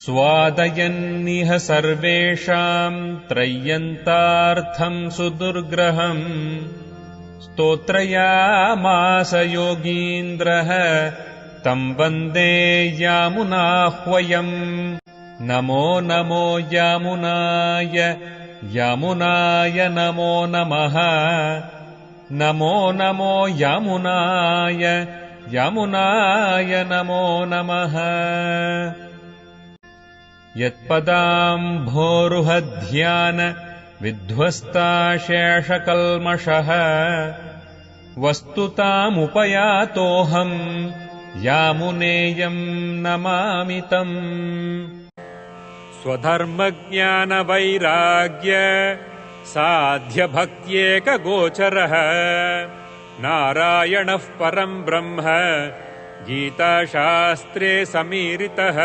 स्वादयन्निह सर्वेषाम् त्रय्यन्तार्थम् सुदुर्ग्रहम् स्तोत्रयामास योगीन्द्रः तम् वन्दे यामुनाह्वयम् नमो नमो यामुनाय यामुनाय नमो नमः नमो नमो यामुनाय यामुनाय नमो नमः यत्पदाम्भोरुहध्यान विध्वस्ताशेषकल्मषः वस्तुतामुपयातोऽहम् यामुनेयम् नमामि तम् स्वधर्मज्ञानवैराग्य साध्यभक्त्येकगोचरः नारायणः परम् ब्रह्म गीताशास्त्रे समीरितः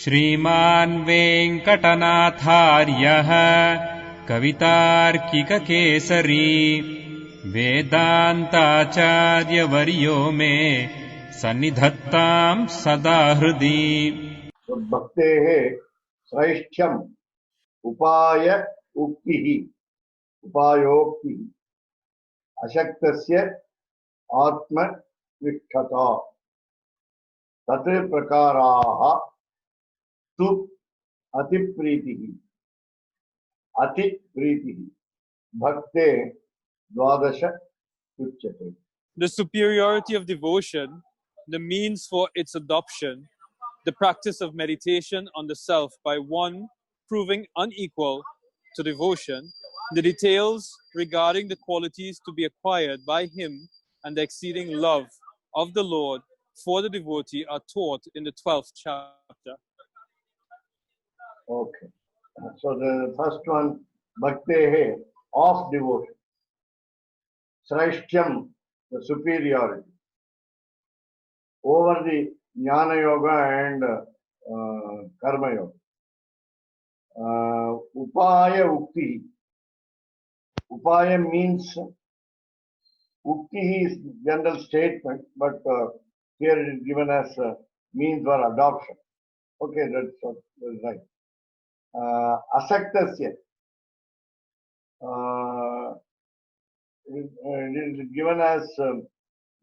श्रीमान् वेङ्कटनाथार्यः कवितार्किककेसरी वेदान्ताचार्यवर्यो मे सन्निधत्ताम् सदा हृदि भक्तेः श्रैष्ठ्यम् उपाय उक्तिः उपायोक्तिः अशक्तस्य आत्मनिष्ठता तत् प्रकाराः तु अतिप्रीतिः भक्ते द्वादश उच्यते. The superiority of devotion, the means for its adoption, the practice of meditation on the self by one proving unequal to devotion, the details regarding the qualities to be acquired by him and the exceeding love of the Lord for the devotee are taught in the 12th chapter. Okay. So the first one, bhaktehe, of devotion. Sraishtyam, the superiority. Over the jnana yoga and karma yoga. Upaya ukti. Upaya means, ukti is general statement, but here it is given as means for adoption. Okay, that's right. Asaktasya. It is given as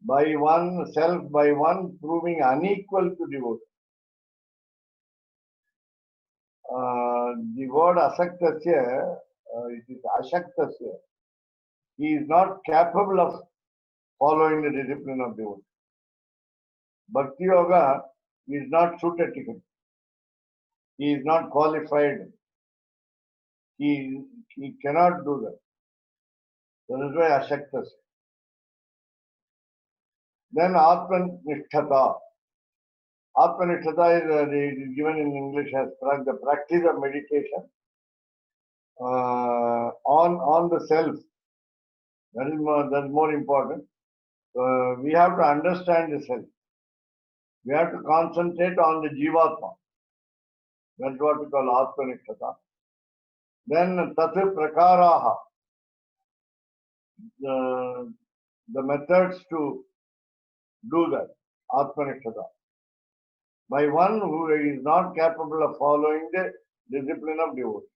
by one, self by one, proving unequal to devotion. The word asaktasya, it is ashaktasya. He is not capable of following the discipline of devotion. Bhakti yoga is not suited to him. He is not qualified. He cannot do that. So that is why ashaktasya. Then Atmanishtata. Atmanishtata is given in English as the practice of meditation on the self. That is more important. We have to understand the self. We have to concentrate on the Jivatma. That's what we call Atmanishtata. Then Tathu Prakaraha. The methods to do that, Atmanishtata. By one who is not capable of following the discipline of devotion.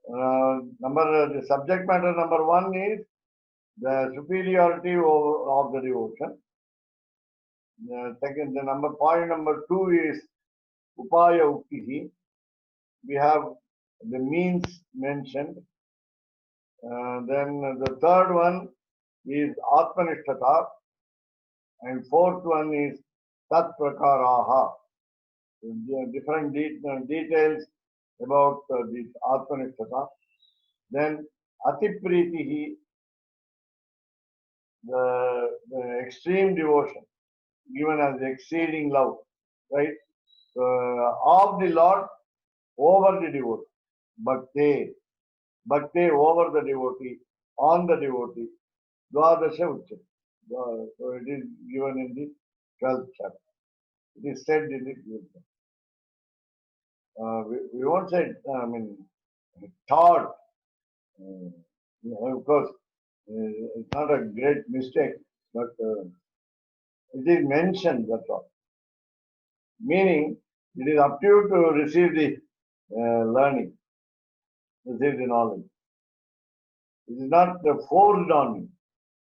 The subject matter number one is the superiority of the devotion. Point number two is Upaya Uktihi. We have the means mentioned. Then the third one is Atmanishtata. And fourth one is Tat Prakaraha. Different details about this Atmanishtata. Then Atipritihi, the extreme devotion, given as exceeding love, right? Of the Lord over the devotee. Bhakti over the devotee, on the devotee. Dvadasha Uchya. So it is given in the 12th chapter. It is said in the 12th. We won't say, taught. Of course, it's not a great mistake, but it is mentioned, that's all. Meaning, it is up to you to receive the learning, receive the knowledge. It is not forced on you.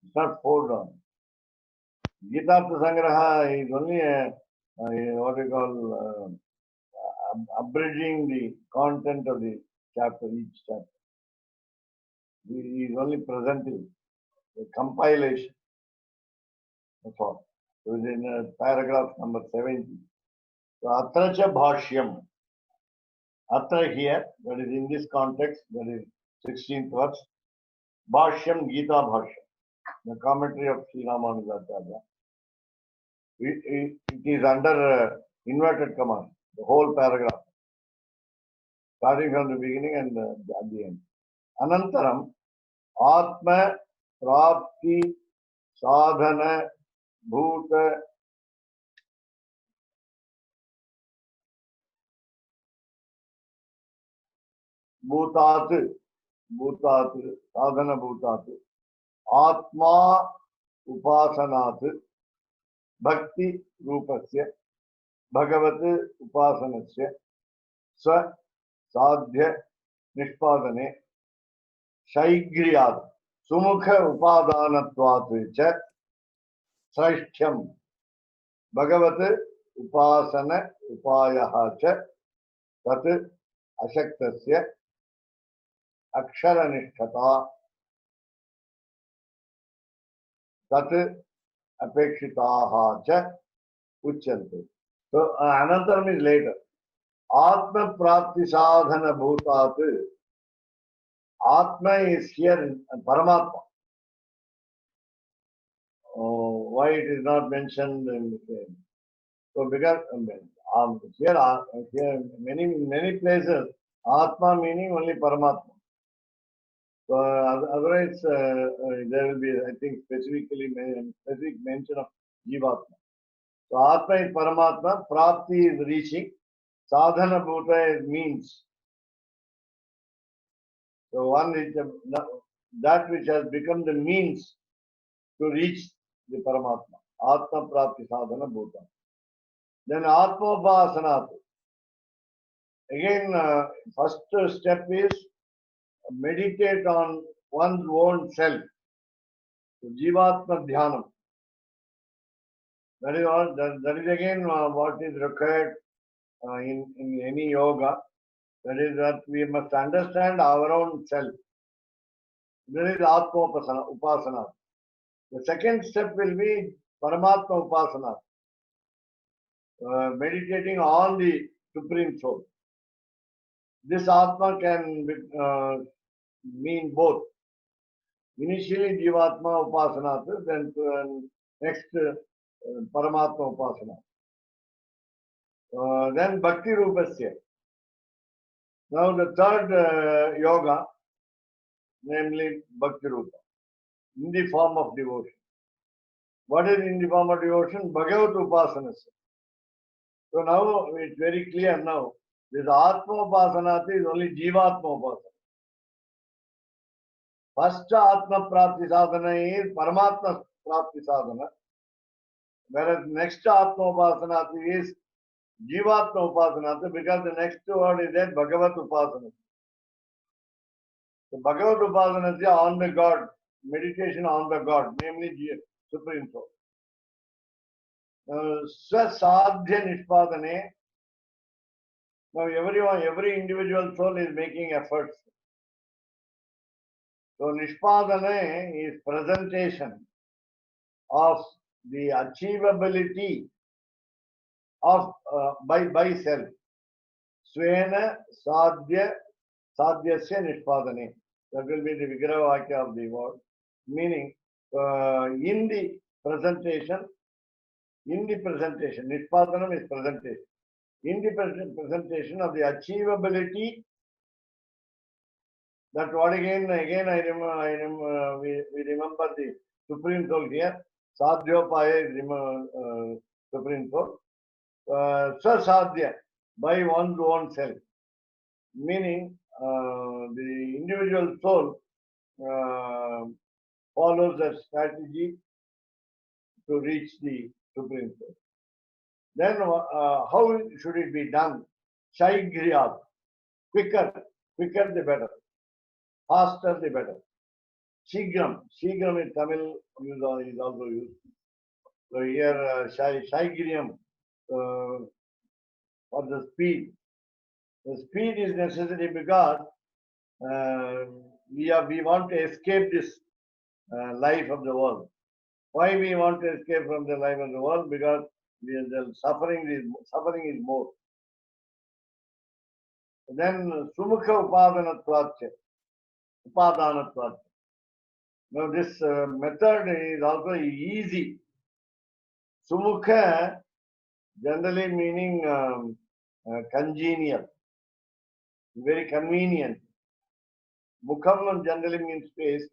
It's not forced on you. Gitartha Sangraha is only what we call abridging the content of the chapter, each chapter. He is only presenting the compilation. That's all. So it is in paragraph number 70. So atra cha bhashyam. Atra here, that is in this context, that is 16th verse. Bhashyam Gita Bhashyam. The commentary of Sri Ramanujacharya. It is under inverted commas, the whole paragraph, starting from the beginning and at the end. Anantaram, Atma Prapti Sadhana Bhuta Bhutat Sadhana Bhutat Atma Upasanat Bhakti Rupasya Bhagavat Upasanasya Swa Sadhya Nishpadane Shaigriyat Sumukha Upadanatvat Cha Sraishthyam Bhagavat Upasana Upayaha Cha Tat Ashaktasya Aksharanishtata Tat Apekshitaha Cha Uchyante. So Anantaram is later. Atma Prapti Sadhana Bhutat. Atma is here Paramatma. Why it is not mentioned in the same? So because here many places Atma meaning only Paramatma. So otherwise there will be, I think, specific mention of Jivatma. So Atma is Paramatma, Prapti is reaching, Sadhana Bhuta is means. So one is that which has become the means to reach the Paramatma. Atma Prapti Sadhana Bhuta. Then Atma Upasanat. Again, first step is meditate on one's own self. So Jivatma Dhyanam. That is all. That is again what is required in any yoga. That is that we must understand our own self. That is Atma Upasana. The second step will be Paramatma Upasana. Meditating on the Supreme Soul. This Atma can mean both. Initially Jivatma Upasana, then next Paramatma Upasana. Then Bhakti Rupasya. Now the third yoga, namely Bhakti Rupa, in the form of devotion. What is in the form of devotion? Bhagavat Upasana. So now it's very clear now. This Atma Upasana is only Jivatma Upasana. First Atma Prapti Sadhana is Paramatma Prapti Sadhana. Whereas next Atma Upasana is Jivatma Upasana, because the next word is there, Bhagavat Upasana. So Bhagavat Upasana is on the God, meditation on the God, namely Supreme Soul. Swasadhya Nishpadane. Now every individual soul is making efforts. So Nishpadane is presentation of the achievability of by self. Swena Sadhya Sadhyasya Nishpadane. That will be the Vigraha Vakya of the word. Meaning in the presentation, Nishpadanam is presentation. In the presentation of the achievability, that what again we remember the Supreme Soul here. Sadhyopaya is Supreme Soul. Sasadhya, by one's own self. Meaning the individual soul follows a strategy to reach the Supreme Soul. Then how should it be done? Shaigriyat, quicker the better, faster the better. Shigram in Tamil is also used. So here Shaigriam for the speed. The speed is necessary because we want to escape this life of the world. Why we want to escape from the life of the world? Because the suffering is more. Then Sumukha Upadanatvatcha. Now this method is also easy. Sumukha generally meaning congenial, very convenient. Mukham generally means face.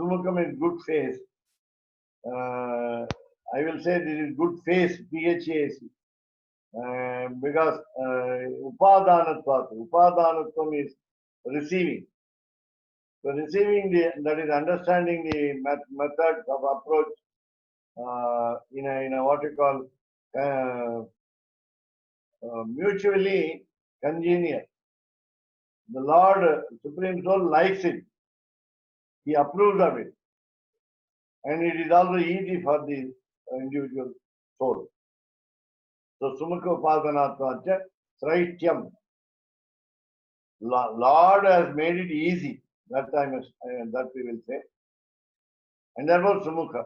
Sumukham is good face. I will say this is good face, PHAC. Because Upadanatvam is receiving. So receiving that is understanding the methods of approach in a what you call mutually congenial. The Lord Supreme Soul likes it. He approves of it. And it is also easy for the individual soul. So Sumukha Upadanatvacha Sraityam. Lord has made it easy. That we will say. And therefore Sumukha.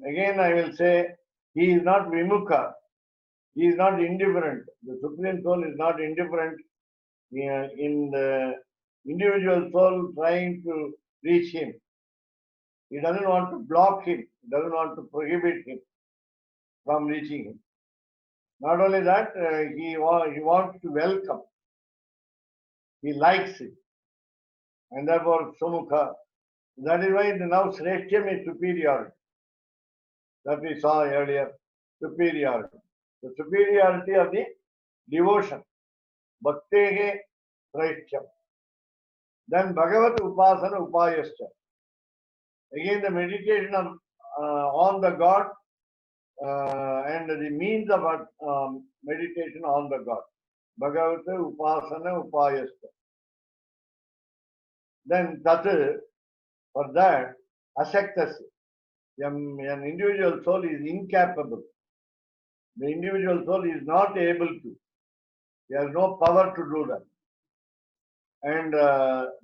Again I will say he is not Vimukha. He is not indifferent. The Supreme Soul is not indifferent in the individual soul trying to reach him. He doesn't want to block him. He doesn't want to prohibit him from reaching him. Not only that, he wants to welcome. He likes it. And therefore, Sumukha. That is why now Sreshtyam is superiority. That we saw earlier. Superiority. The superiority of the devotion. Bhaktehe Sreshtyam. Then Bhagavat Upasana Upayascha. Again, the meditation on the God and the means of meditation on the God. Bhagavata Upasana Upayascha. Then Tat, for that, Ashaktasya. An individual soul is incapable. The individual soul is not able to. He has no power to do that. And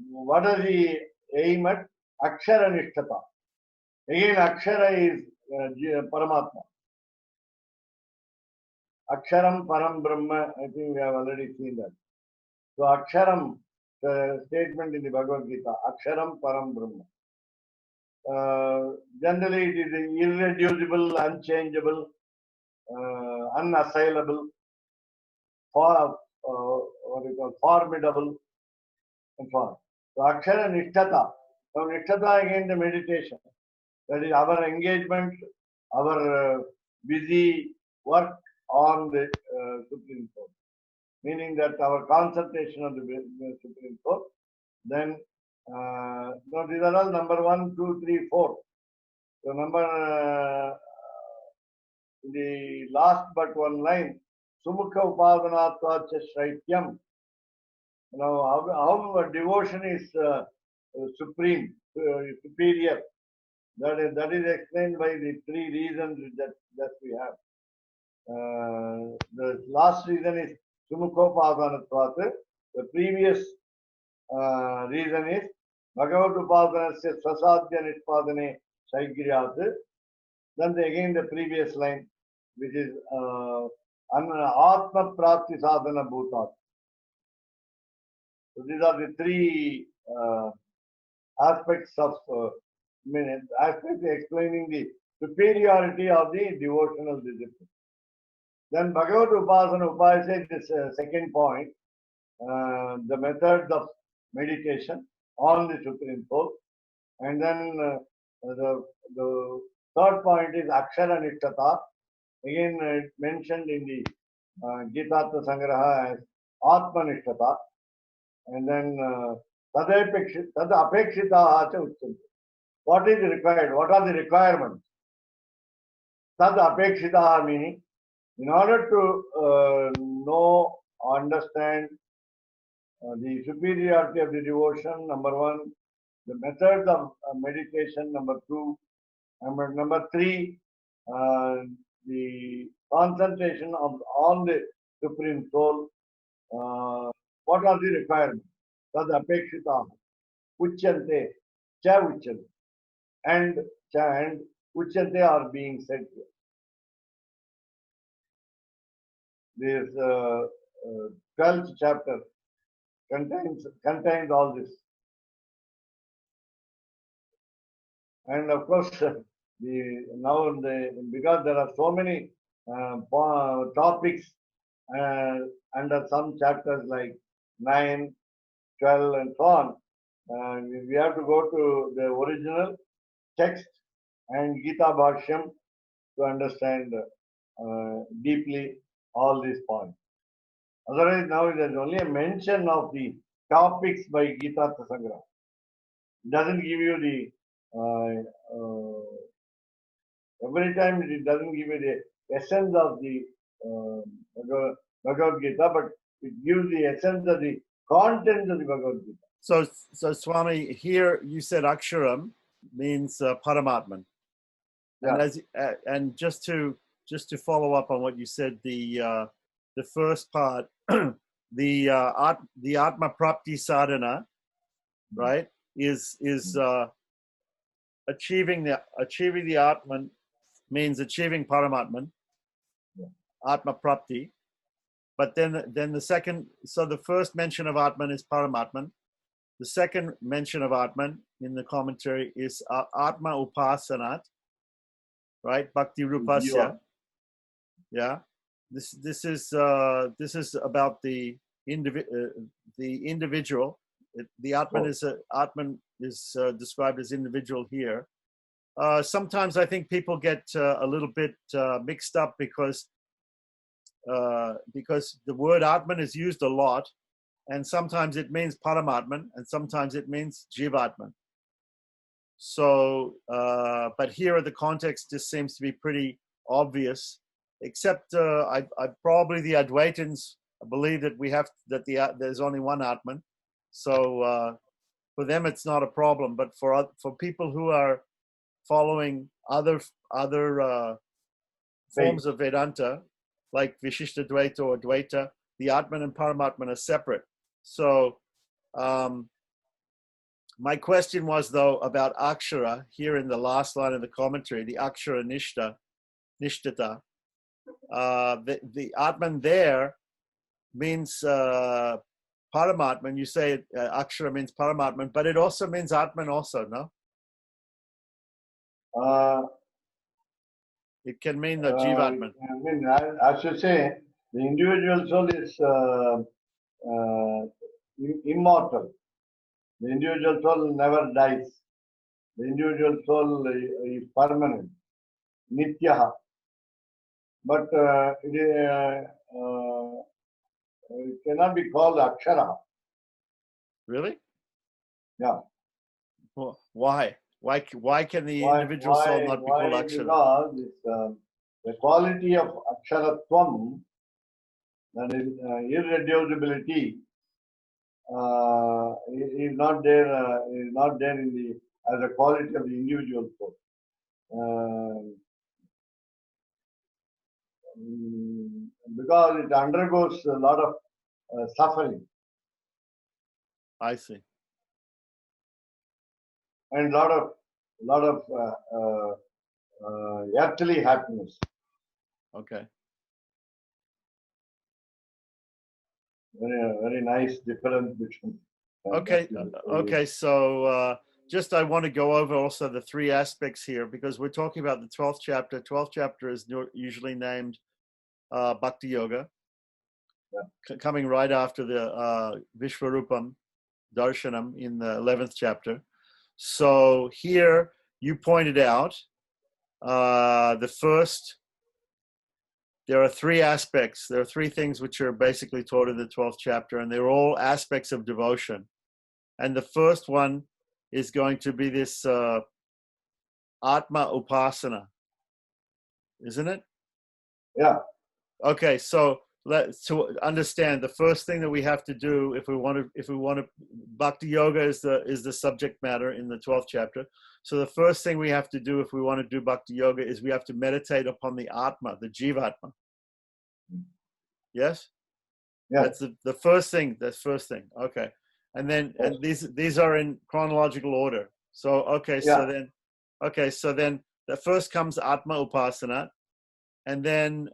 what does he aim at? Akshara Nishtata. Again, Akshara is Paramatma. Aksharam Param Brahma, I think we have already seen that. So Aksharam, the statement in the Bhagavad Gita, Aksharam Param Brahma. Generally it is irreducible, unchangeable, unassailable, formidable, and so on. So Akshara Nishtata. So Nishtata again the meditation. That is our engagement, our busy work on the Supreme Soul. Meaning that our concentration on the Supreme Soul. Then, no, these are all number 1, 2, 3, 4. So number, the last but one line, Sumukha Upadanatvacha Shraityam. Now, how devotion is supreme, superior. That is explained by the 3 reasons that we have. The last reason is Sumukhopadanatvat. The previous reason is Bhagavat Upadanasya Swasadhya Nishpadane Shaigriyat. Then again the previous line, which is Atma Prapti Sadhana Bhutat. So these are the 3 aspects of aspects explaining the superiority of the devotional discipline. Then Bhagavat Upasana Upayasya is second point, the methods of meditation on the Supreme Soul. And then the third point is Akshara Nishtata, again mentioned in the Gitartha Sangraha as Atma Nishtata. And then Tad Apekshitaha Cha Uchyante. What is required? What are the requirements? Tad apekshitaha meaning, in order to know, understand the superiority of the devotion, number one, the methods of meditation, number two, number three, the concentration on the Supreme Soul. What are the requirements? Tad apekshitaha, uchyante, cha uchyante, and cha and uchyante are being said here. This 12th chapter contains all this. And of course, because there are so many topics under some chapters like 9, 12, and so on, we have to go to the original text and Gita Bhashyam to understand deeply all these points. Otherwise, now there's only a mention of the topics by Gitartha Sangraha. It doesn't give you the every time it doesn't give you the essence of the Bhagavad Gita, but it gives the essence of the content of the Bhagavad Gita. So Swami, here you said Aksharam means Paramatman. Yeah. And just to follow up on what you said, the first part, the Atma Prapti Sadhana, right, is achieving the Atman means achieving Paramatman, Atma Prapti. But then the second, so the first mention of Atman is Paramatman. The second mention of Atman in the commentary is Atma Upasanat, right? Bhakti Rupasya. Yeah. This is about the individual. The Atman is described as individual here. Sometimes I think people get a little bit mixed up because the word Atman is used a lot, and sometimes it means Paramatman, and sometimes it means Jivatman. So, but here the context just seems to be pretty obvious. Except I probably the Advaitins believe that there's only one Atman. So for them it's not a problem. But for people who are following other forms of Vedanta, like Vishishta Dvaita or Dvaita, the Atman and Paramatman are separate. So my question was, though, about Akshara here in the last line of the commentary, the Akshara Nishtata. The Atman there means Paramatman. You say Akshara means Paramatman, but it also means Atman also, no? It can mean the Jivatman. I mean, as you say, the individual soul is immortal. The individual soul never dies. The individual soul is permanent, nityaha. But it cannot be called Akshara. Really? Yeah. Well, why? Why can the individual soul not be called Akshara? Because the quality of Aksharatvam, that is irreducibility, is not there. As a quality of the individual soul. Because it undergoes a lot of suffering. I see. And lot of earthly happiness. Okay. Very nice difference between. Okay. So just I want to go over also the three aspects here, because we're talking about the 12th chapter. 12th chapter is usually named Bhakti Yoga, coming right after the Vishvarupam Darshanam in the 11th chapter. So here you pointed out the first. There are three aspects. There are three things which are basically taught in the 12th chapter, and they're all aspects of devotion. And the first one is going to be this Atma Upasana. isn't it? Yeah. Okay, so to understand, the first thing that we have to do if we want to, Bhakti Yoga is the subject matter in the 12th chapter. So the first thing we have to do if we want to do Bhakti Yoga is we have to meditate upon the Atma, the Jivatma. Yes? Yeah. That's the first thing. That's first thing. Okay. And then and these are in chronological order. So okay, Yeah. so then the first comes Atma Upasana, and then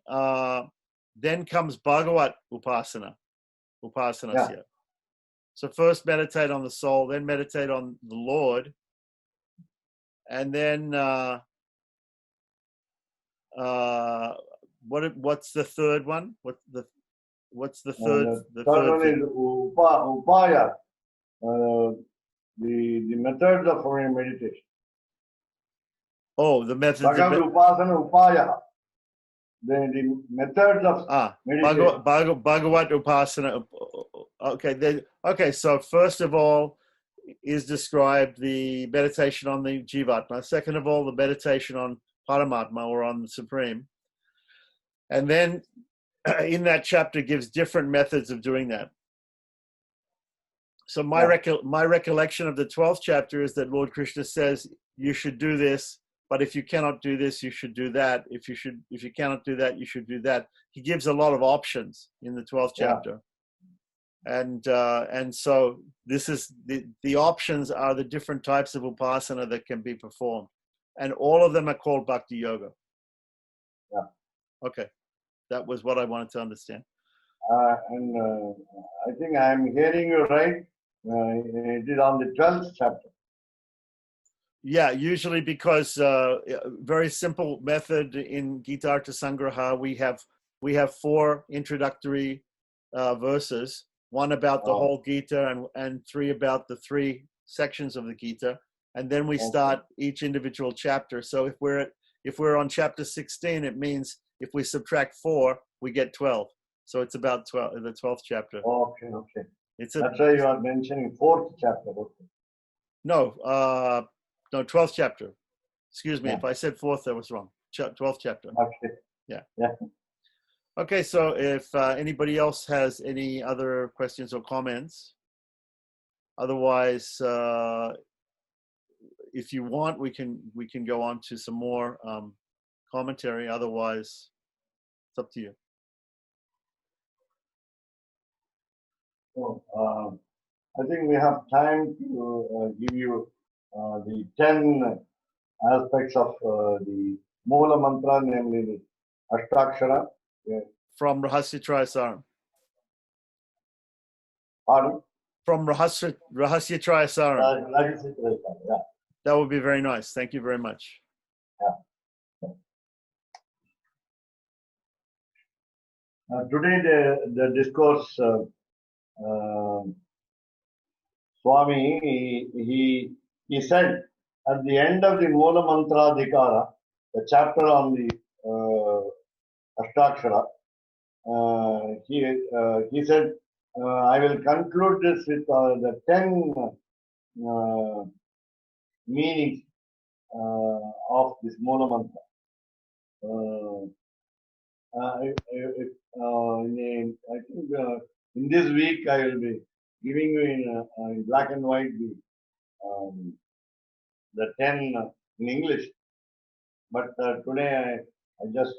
comes Bhagavat Upasana. Yeah. So first meditate on the soul, then meditate on the Lord, and then what's the third one? What's the third? The third one is upaya, the methods of meditation. Oh, the methods. Bhagavat Upasana Upaya. The methods of meditation. Bhagavat Upasana. Okay. So first of all is described the meditation on the Jivatma. Second of all, the meditation on Paramatma, or on the Supreme. And then in that chapter gives different methods of doing that. So my recollection of the 12th chapter is that Lord Krishna says you should do this, but if you cannot do this, you should do that. If you cannot do that, you should do that. He gives a lot of options in the 12th chapter. And so this is the options are the different types of upasana that can be performed, and all of them are called Bhakti Yoga. Yeah. Okay, that was what I wanted to understand. And I think I am hearing you right. It is on the 12th chapter. Yeah, usually because very simple method in Gitartha Sangraha. We have 4 introductory verses, 1 about the whole Gita and 3 about the 3 sections of the Gita, and then we start each individual chapter. So if we're on chapter 16, it means if we subtract 4, we get 12. So it's about the 12th chapter. Okay. That's why you are mentioning 4th chapter. Okay. No, 12th chapter. Excuse me, Yeah. if I said 4th, that was wrong. 12th chapter. Okay. Yeah. Yeah. Okay, so if anybody else has any other questions or comments, otherwise, if you want, we can go on to some more commentary. Otherwise, it's up to you. So, I think we have time to give you the 10 aspects of the Moola Mantra, namely the Ashtakshara. From Rahasya Trayasaram. Pardon? From Rahasya Trayasaram. Yeah. That would be very nice. Thank you very much. Today the discourse, Swami, he said at the end of the Moola Mantra Dikara, the chapter on the Ashtakshara, he said, I will conclude this with the 10 meanings of this Moola Mantra. I think in this week I will be giving you in black and white the 10 in English, but today I just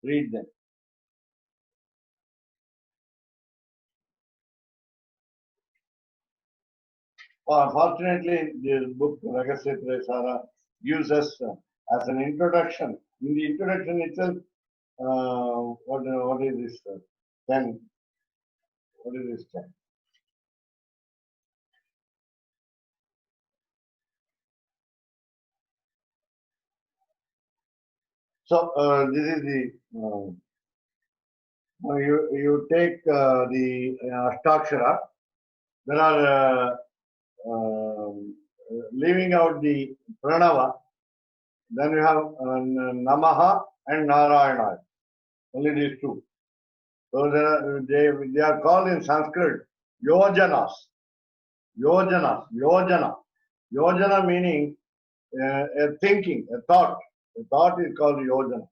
read them. Fortunately, this book Ragasya Tresara gives us as an introduction. In the introduction itself, what is this 10? What is this 10? So this is the you take the Ashtakshara. There are leaving out the Pranava. Then you have Namaha and Narayana. Only these 2. So they are called in Sanskrit yojanas. Yojana meaning a thinking, a thought. A thought is called yojana.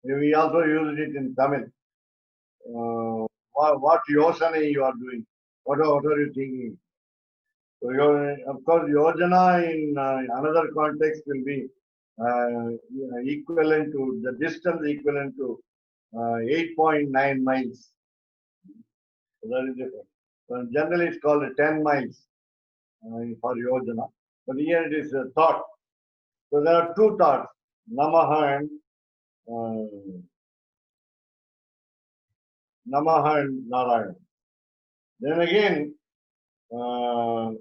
We also used it in Tamil. What yosana you are doing? What are you thinking? So of course, yojana in another context will be equivalent to the distance equivalent to 8.9 miles. So that is different. So generally, it's called 10 miles for yojana. But here it is a thought. So there are two thoughts, Namaha and Narayana. Then again, that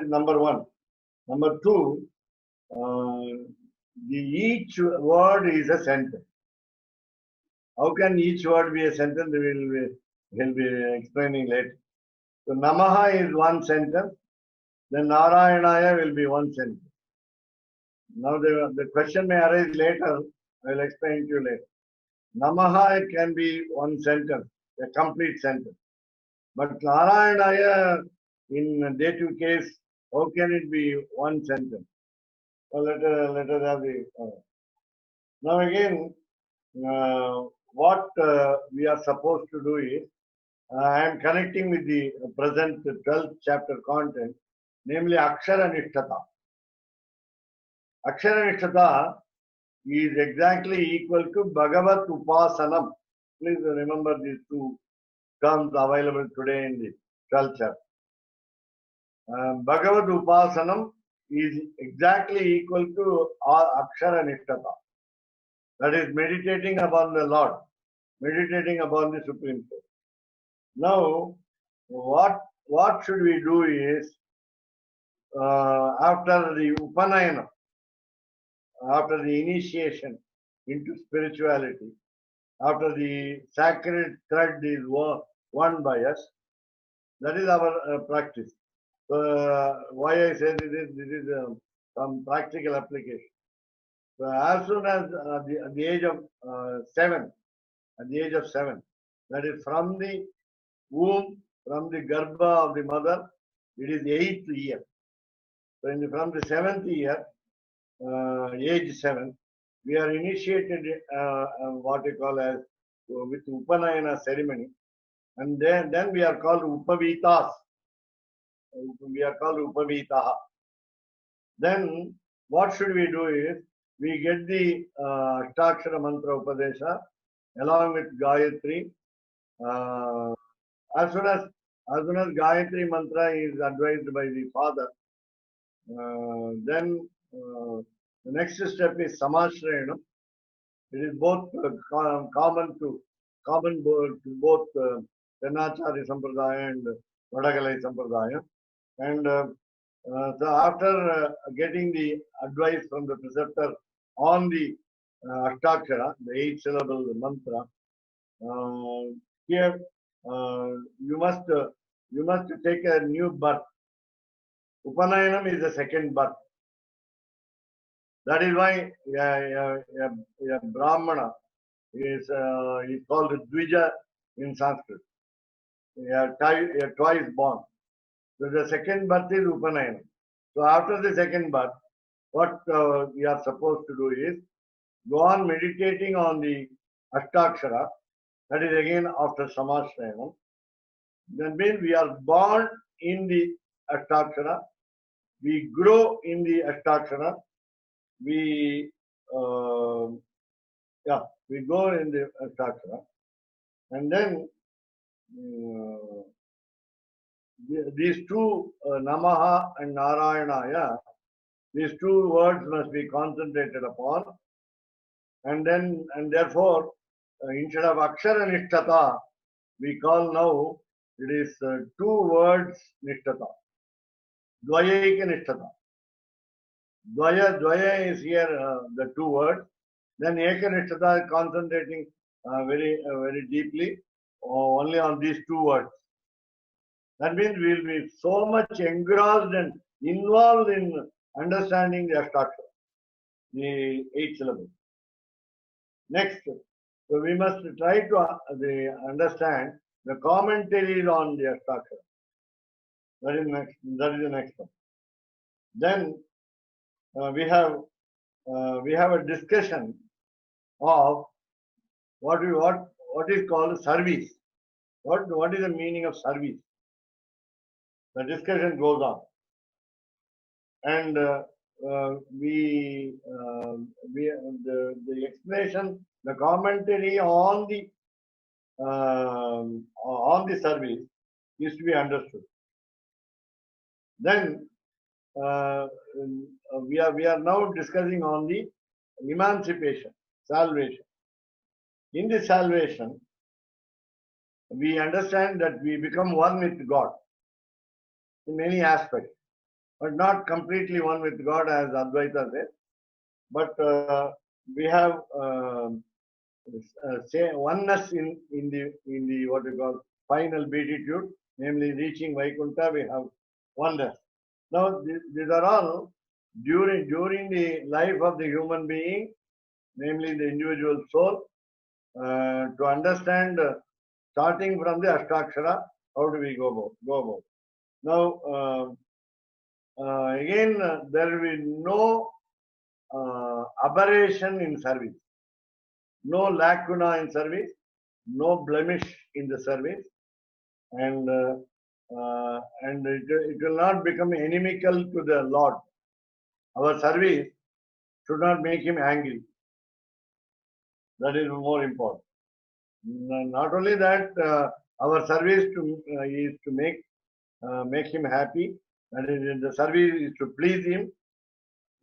is number one. Number two, each word is a sentence. How can each word be a sentence? We'll be explaining later. So Namaha is one sentence. Then Narayanaya will be one sentence. Now the question may arise later. I will explain to you later. Namaha can be one sentence, a complete sentence. But Narayanaya in dative case, how can it be one sentence? So let us have the. Now again, what we are supposed to do is, I am connecting with the present 12th chapter content, namely Akshara Nishtata. Akshara Nishtata is exactly equal to Bhagavat Upasanam. Please remember these two terms available today in the 12th chapter. Bhagavat Upasanam is exactly equal to Akshara Nishtata. That is meditating upon the Lord, meditating upon the Supreme Court. Now, what should we do is, after the Upanayana, after the initiation into spirituality, after the sacred thread is won by us, that is our practice. Why I say this is some practical application. So as soon as at the age of 7, that is from the womb, from the garbha of the mother, it is 8th year. So from the 7th year, age 7, we are initiated what we call as with Upanayana ceremony, and then we are called Upavitas. We are called Upavitaha. Then what should we do is, we get the Ashtakshara Mantra Upadesha along with Gayatri. As soon as Gayatri Mantra is advised by the father, then the next step is Samashrayana. It is both common to both Janachari Sampradaya and Vadagalai Sampradaya. And so after getting the advice from the preceptor on the Ashtakshara, the 8-syllable mantra, here you must take a new birth. Upanayanam is the second birth. That is why a Brahmana is called Dvija in Sanskrit. Twice born. So the second birth is Upanayanam. So after the second birth, what we are supposed to do is go on meditating on the Ashtakshara. That is again after Samashrayana. That means we are born in the Ashtakshara. We grow in the Ashtakshara. We go in the Ashtakshara. And then these two, Namaha and Narayanaya, these two words must be concentrated upon. And therefore, instead of Akshara Nishtata, we call now, it is 2 words Nishtata. Dvayeka Nishtata. Dvaya is here the 2 words. Then Eka Nishtata is concentrating very deeply only on these 2 words. That means we will be so much engrossed and involved in understanding the Ashtakshara, the 8 syllables. Next, so we must try to understand the commentaries on the Ashtakshara. That is the next one. Then we have we have a discussion of what is called service. What is the meaning of service? The discussion goes on, and the explanation, the commentary on the service is to be understood. Then we are now discussing on the emancipation, salvation. In the salvation, we understand that we become one with God in many aspects, but not completely one with God as Advaita says. But we have say oneness in the what we call final beatitude, namely reaching Vaikuntha. We have oneness. Now these are all during the life of the human being, namely the individual soul, to understand. Starting from the Ashtakshara, how do we go about? Now, again, there will be no aberration in service, no lacuna in service, no blemish in the service, and it will not become inimical to the Lord. Our service should not make him angry. That is more important. Not only that, our service is to make him happy, and the service is to please him,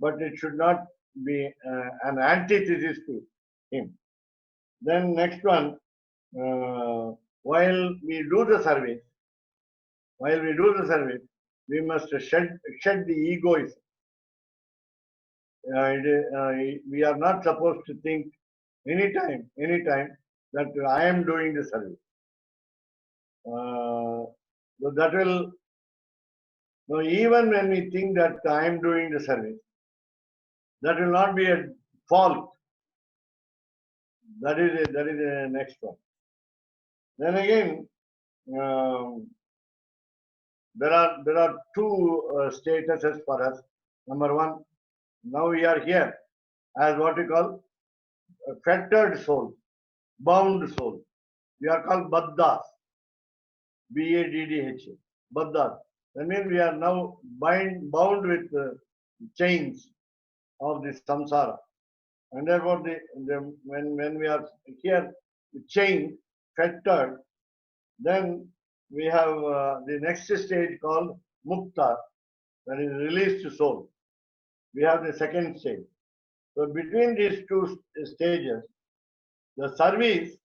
but it should not be an antithesis to him. Then next one, while we do the service, we must shed the egoism. We are not supposed to think anytime that I am doing the service. So that will, now even when we think that I am doing the service, that will not be a fault. That is the next one. Then again, there are two statuses for us. Number one, now we are here as what we call a fettered soul, bound soul. We are called Baddhas. B-A-D-D-H. Baddhas. That means we are now bound with chains of this samsara. And therefore, when we are here chained, fettered, then we have the next stage called mukta, that is released soul. We have the second stage. So between these two stages, the service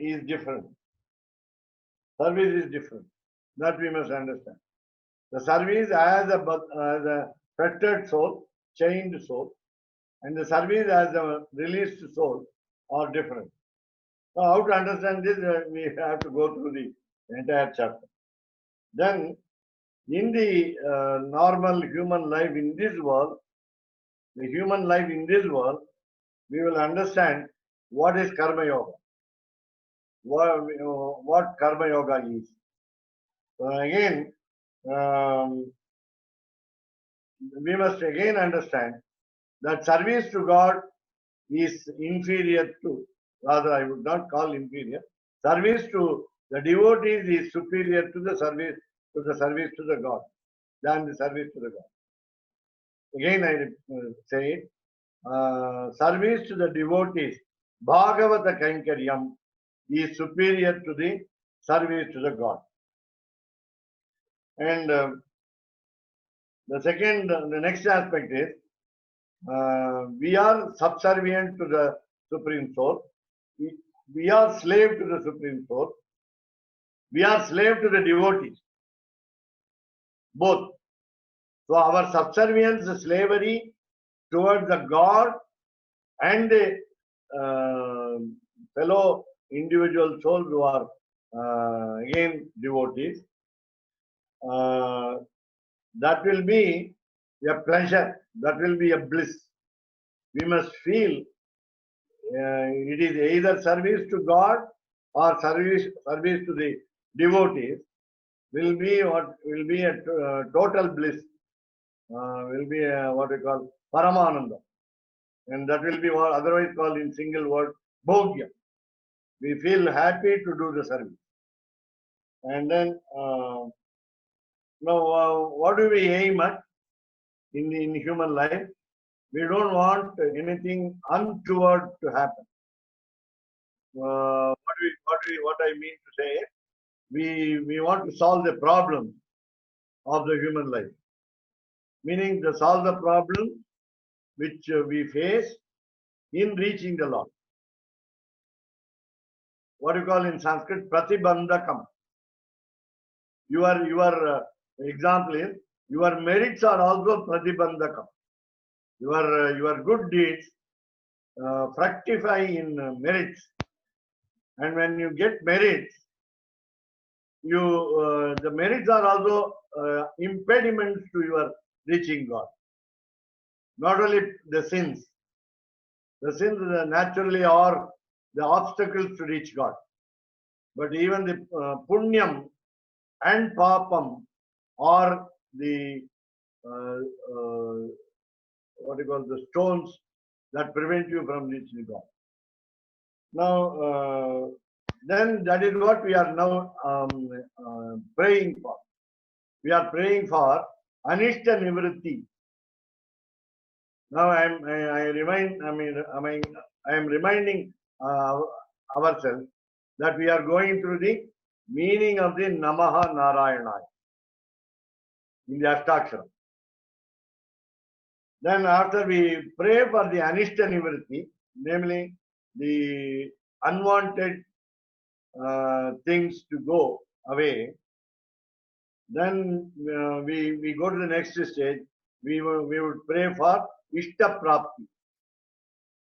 is different. Service is different. That we must understand. The service as a fettered soul, chained soul, and the service as a released soul are different. So how to understand this, we have to go through the entire chapter. Then, in the normal human life in this world, we will understand what is karma yoga. What karma yoga is. Again, we must again understand that service to God is inferior to, rather I would not call inferior, service to the devotees is superior to the service to the God, than the service to the God. Again I say it, service to the devotees, Bhagavata Kankaryam, is superior to the service to the God. And the next aspect is, we are subservient to the Supreme Soul. We are slave to the Supreme Soul. We are slave to the devotees. Both. So our subservience, slavery towards the God and the fellow individual souls who are again devotees, that will be a pleasure, that will be a bliss. We must feel it is either service to God or service to the devotees will be a total bliss. will be what we call Paramananda. And that will be what otherwise called in single word Bhogya. We feel happy to do the service. And then, now, what do we aim at in human life? We don't want anything untoward to happen. What I mean to say, we want to solve the problem of the human life, meaning to solve the problem which we face in reaching the Lord. What you call in Sanskrit, pratibandhakam. Your example is your merits are also pratibandhakam. Your good deeds fructify in merits, and when you get merits, the merits are also impediments to your reaching God. Not only the sins naturally are the obstacles to reach God, but even the punyam and papam are the what you call the stones that prevent you from reaching God. Now, then that is what we are now praying for. We are praying for anishta nivritti. Now I am reminding ourselves that we are going through the meaning of the Namaha Narayana in the Ashtakshara. Then after we pray for the anishta nivritti, namely the unwanted things to go away, then we go to the next stage. We would pray for ishta prapti.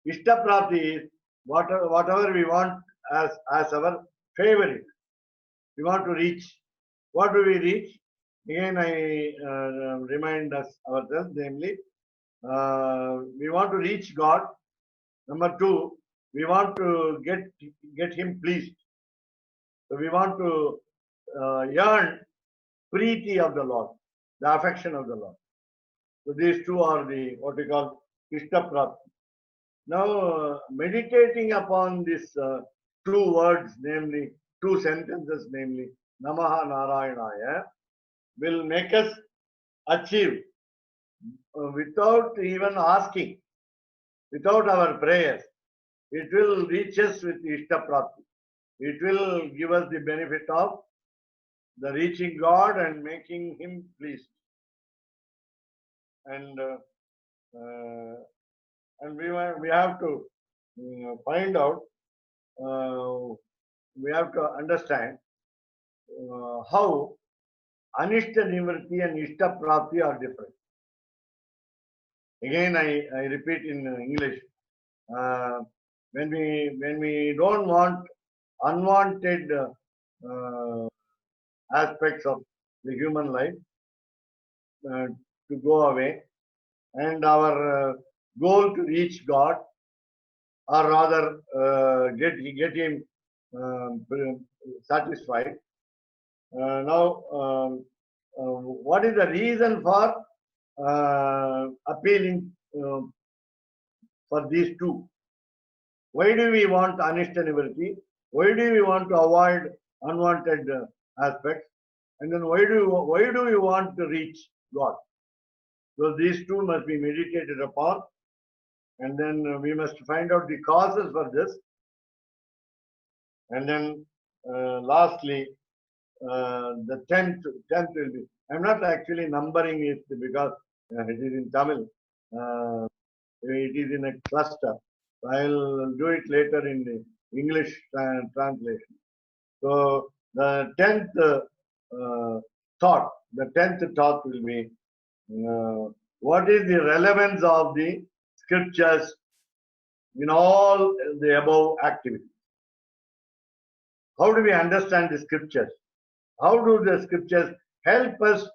Ishta prapti is whatever we want as our favorite. We want to reach. What do we reach? Again, I remind us ourselves, namely, we want to reach God. Number two, we want to get Him pleased. So we want to yearn preeti of the Lord, the affection of the Lord. So these two are the what we call ishta prapti. Now, meditating upon these two words, namely two sentences, namely Namaha Narayanaya, will make us achieve without even asking, without our prayers. It will reach us with ishta prapti. It will give us the benefit of the reaching God and making Him pleased. And we have to find out, we have to understand how anishta nivritti and ishta prapti are different. Again, I repeat in English. When we don't want unwanted aspects of the human life to go away, and our goal to reach God, or rather get Him satisfied. Now, what is the reason for appealing for these two? Why do we want anishta nivritti? Why do we want to avoid unwanted aspects? And then why do we want to reach God? So these two must be meditated upon, and then we must find out the causes for this. And then lastly, the tenth will be. I'm not actually numbering it because it is in Tamil. It is in a cluster. I'll do it later in the English translation. So the tenth thought will be what is the relevance of the scriptures in all the above activities? How do we understand the scriptures? How do the scriptures help us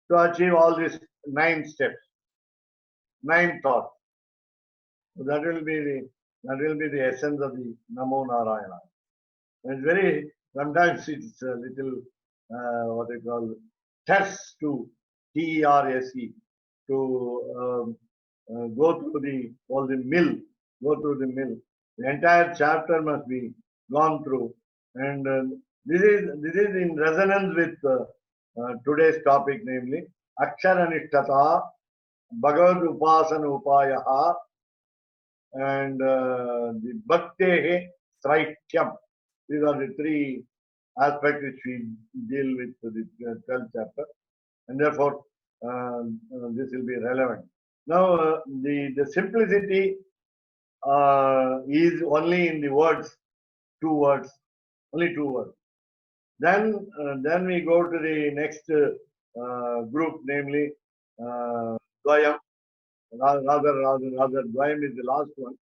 to achieve all these 9 steps, 9 thoughts? So that will be the essence of the Namo Narayana. It's sometimes it's a little what they call terse to TERSE. to go through the mill, go through the mill. The entire chapter must be gone through, and this is in resonance with today's topic, namely Aksharanishtata, Bhagavad Upasana Upayaha, and the Bhaktehe Sraityam. These are the three aspects which we deal with the 12th chapter, and therefore this will be relevant. Now, the simplicity is only in the words, two words, only two words. Then we go to the next group, namely Dvayam. Rather, Dvayam is the last one.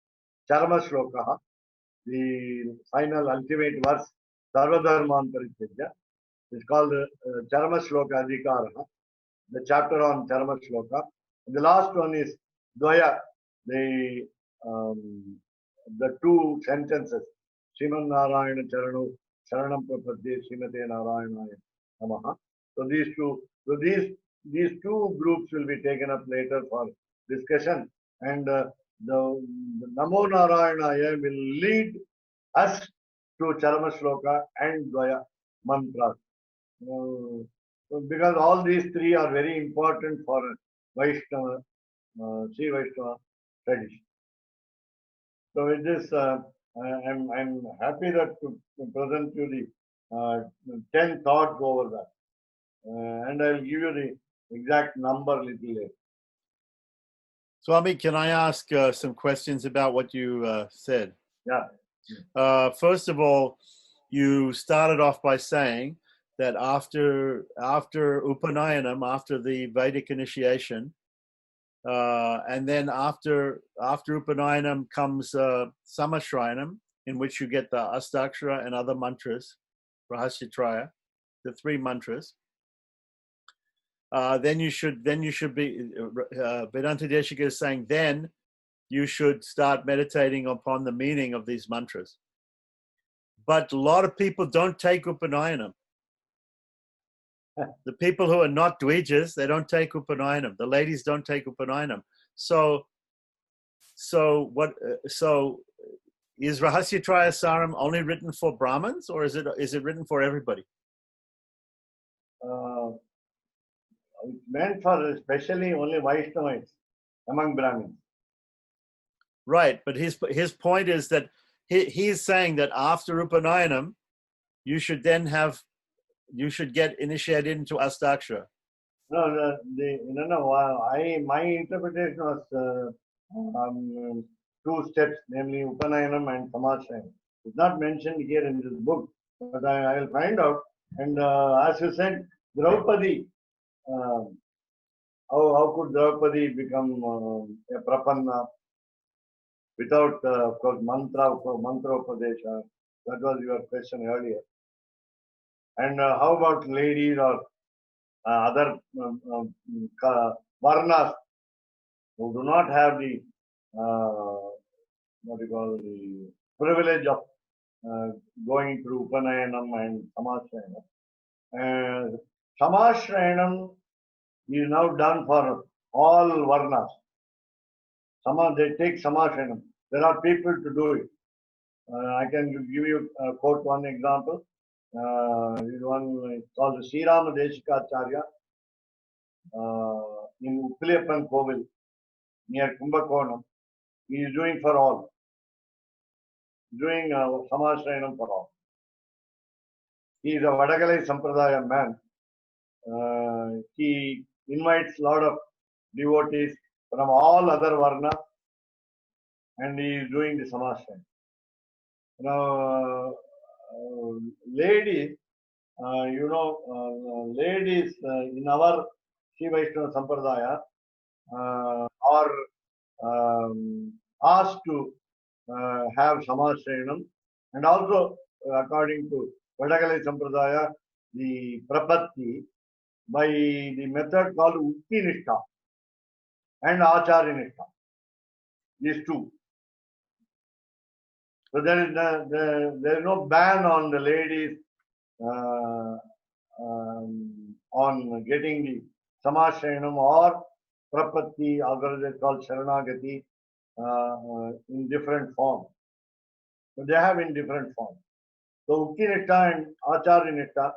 Charma Shlokaha, the final ultimate verse, Sarvadharman Parityaja. It's called Charma Shloka Adhikara, the chapter on Charma Shloka. And the last one is Dvaya, the two sentences. Sriman Narayana Charanu, Sharanam Prapadye, Srimate Narayanaya Namaha. So these two groups will be taken up later for discussion. And the Namo Narayanaya will lead us to Charma Shloka and Dvaya mantras. Because all these three are very important for Vaishnava, Sri Vaishnava tradition. So with this, I'm happy that to present you the 10 thoughts over that. And I'll give you the exact number little later. Swami, can I ask some questions about what you said? Yeah. First of all, you started off by saying that after Upanayanam, after the Vedic initiation, and then after Upanayanam comes Samashrayanam, in which you get the Astakshara and other mantras, Rahasyatraya, the three mantras. Then you should be Vedanta Deshika is saying then you should start meditating upon the meaning of these mantras. But a lot of people don't take Upanayanam. The people who are not Dvijas, they don't take Upanayanam. The ladies don't take Upanayanam. So is Rahasyatraya Saram only written for Brahmins, or is it written for everybody? It's meant for especially only Vaishnavas among Brahmins. Right, but his point is that he is saying that after Upanayanam, you should get initiated into Astakshara. No, my interpretation was two steps, namely Upanayanam and Samashrayanam. It's not mentioned here in this book, but I'll find out. And as you said, Draupadi, how could Draupadi become a prapanna without, of course, mantra upadesha? That was your question earlier. And how about ladies or other varnas who do not have the the privilege of going through Upanayanam and Samashrayanam. Samashrayanam is now done for all varnas. They take Samashrayanam. There are people to do it. I can give you quote one example. This one called Sri Rama Deshikacharya in Uppiliappan Kovil near Kumbakonam. He is doing for all. Doing Samashrayanam for all. He is a Vadagalai Sampradaya man. He invites a lot of devotees from all other varna and he is doing the Samashrayanam. Now, ladies, ladies in our Sri Vaishnava Sampradaya are asked to have Samashrayanam, and also according to Vadagalai Sampradaya, the Prapatti by the method called Ukti Nishtha and Achari Nishtha. These two. So there is no ban on the ladies on getting the Samashrayanam or Prapatti, or they call Sharanagati, in different forms. So they have in different forms. So Uttinitta and Acharinitta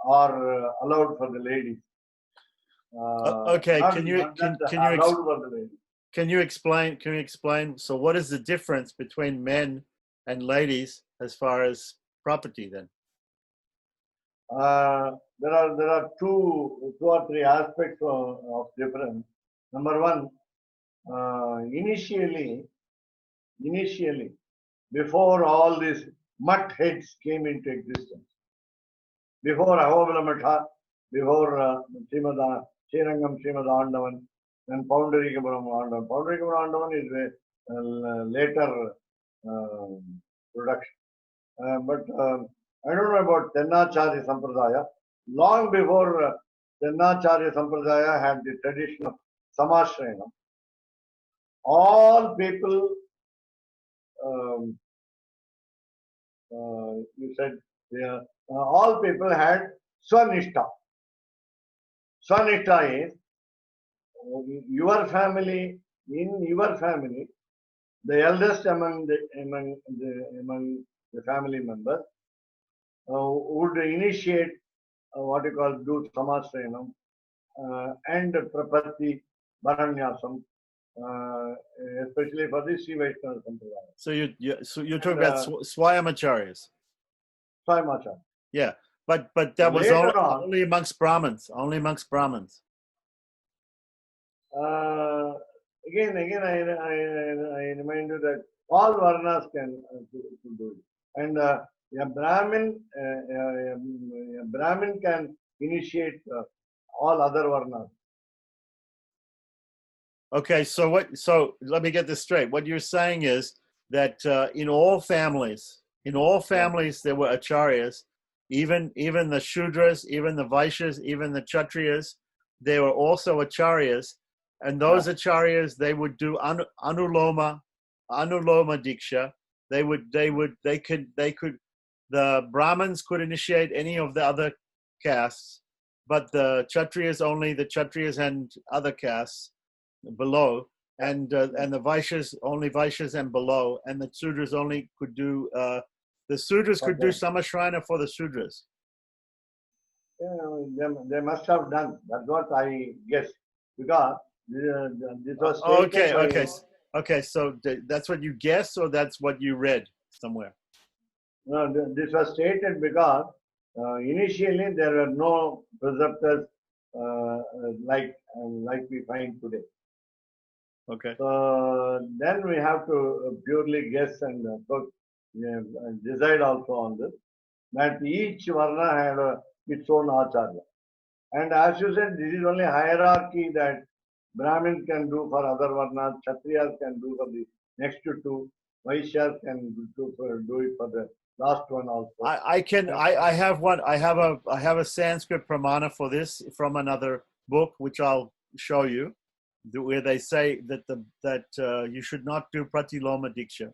are allowed for the ladies. Okay, Not, can you not can that can you allowed for the ladies. can you explain? Can you explain? So, what is the difference between men and ladies as far as property? Then, There are two or three aspects of difference. Number one, initially, before all these mutt heads came into existence, before Ahobala Matha, before Srirangam Srimad Andavan, and Poundarikapuram Andavan. Poundarikapuram Andavan is a later production. But I don't know about Tennacharya Sampradaya. Long before Tennacharya Sampradaya had the tradition of Samashrayana, all people, um, you said, yeah, all people had Swanishta. Swanishta is your family, in your family, the eldest among the family members would initiate what you call do Samasrayanam and Prapatti Baranyasam, especially for the Sri Vaishnava Sampradaya. so you're talking about Swayamacharyas. Swayamacharya. Yeah, but that was Later on, only amongst Brahmins. Only amongst Brahmins. Again, I remind you that all varnas can do it, and a Brahmin can initiate all other varnas. Okay, so what? So let me get this straight. What you're saying is that in all families, there were acharyas, even the Shudras, even the Vaishyas, even the Kshatriyas. There were also acharyas, and those acharyas they would do anuloma diksha. They could the Brahmins could initiate any of the other castes, but the Kshatriyas only the Kshatriyas and other castes below, and the Vaishyas only Vaishyas and below, and the Sudras only could do the Sudras could do Samashrayana for the Sudras. Yeah, they must have done. That's what I guess, because this was Okay. So that's what you guess, or that's what you read somewhere? No, this was stated because initially there were no preceptors like we find today. Okay. So then we have to purely guess and decide also on this, that each varna had its own acharya. And as you said, this is only hierarchy that Brahmins can do for other varnas, Kshatriyas can do for the next two, Vaishyas can do it for the last one also. I have one. I have a Sanskrit pramana for this from another book, which I'll show you, where they say that you should not do pratiloma diksha.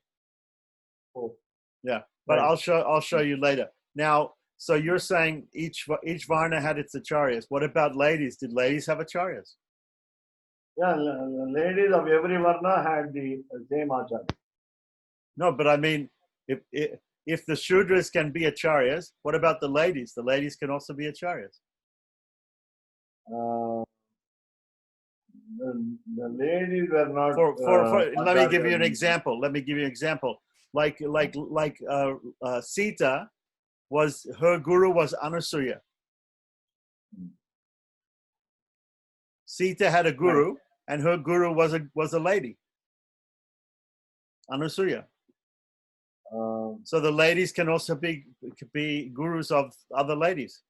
Oh. Yeah, but Right. I'll show you later. Now, so you're saying each varna had its acharyas. What about ladies? Did ladies have acharyas? Yeah, ladies of every varna had the same acharya. No, but I mean, if the Shudras can be acharyas, what about the ladies? The ladies can also be acharyas. The ladies were not. Let me give you an example. Like Sita her guru was Anasuya. Sita had a guru, and her guru was a lady, Anasuya. So the ladies can also be gurus of other ladies.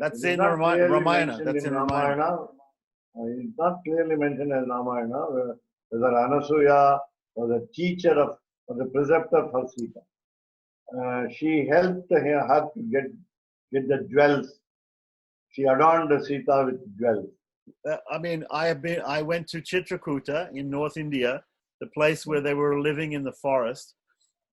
That's in Ramayana. That's in Ramayana. It's not clearly mentioned as Ramayana whether Anasuya was a teacher or the preceptor for Sita. She helped her to get the jewels. She adorned Sita with jewels. I mean, I went to Chitrakuta in North India, the place where they were living in the forest,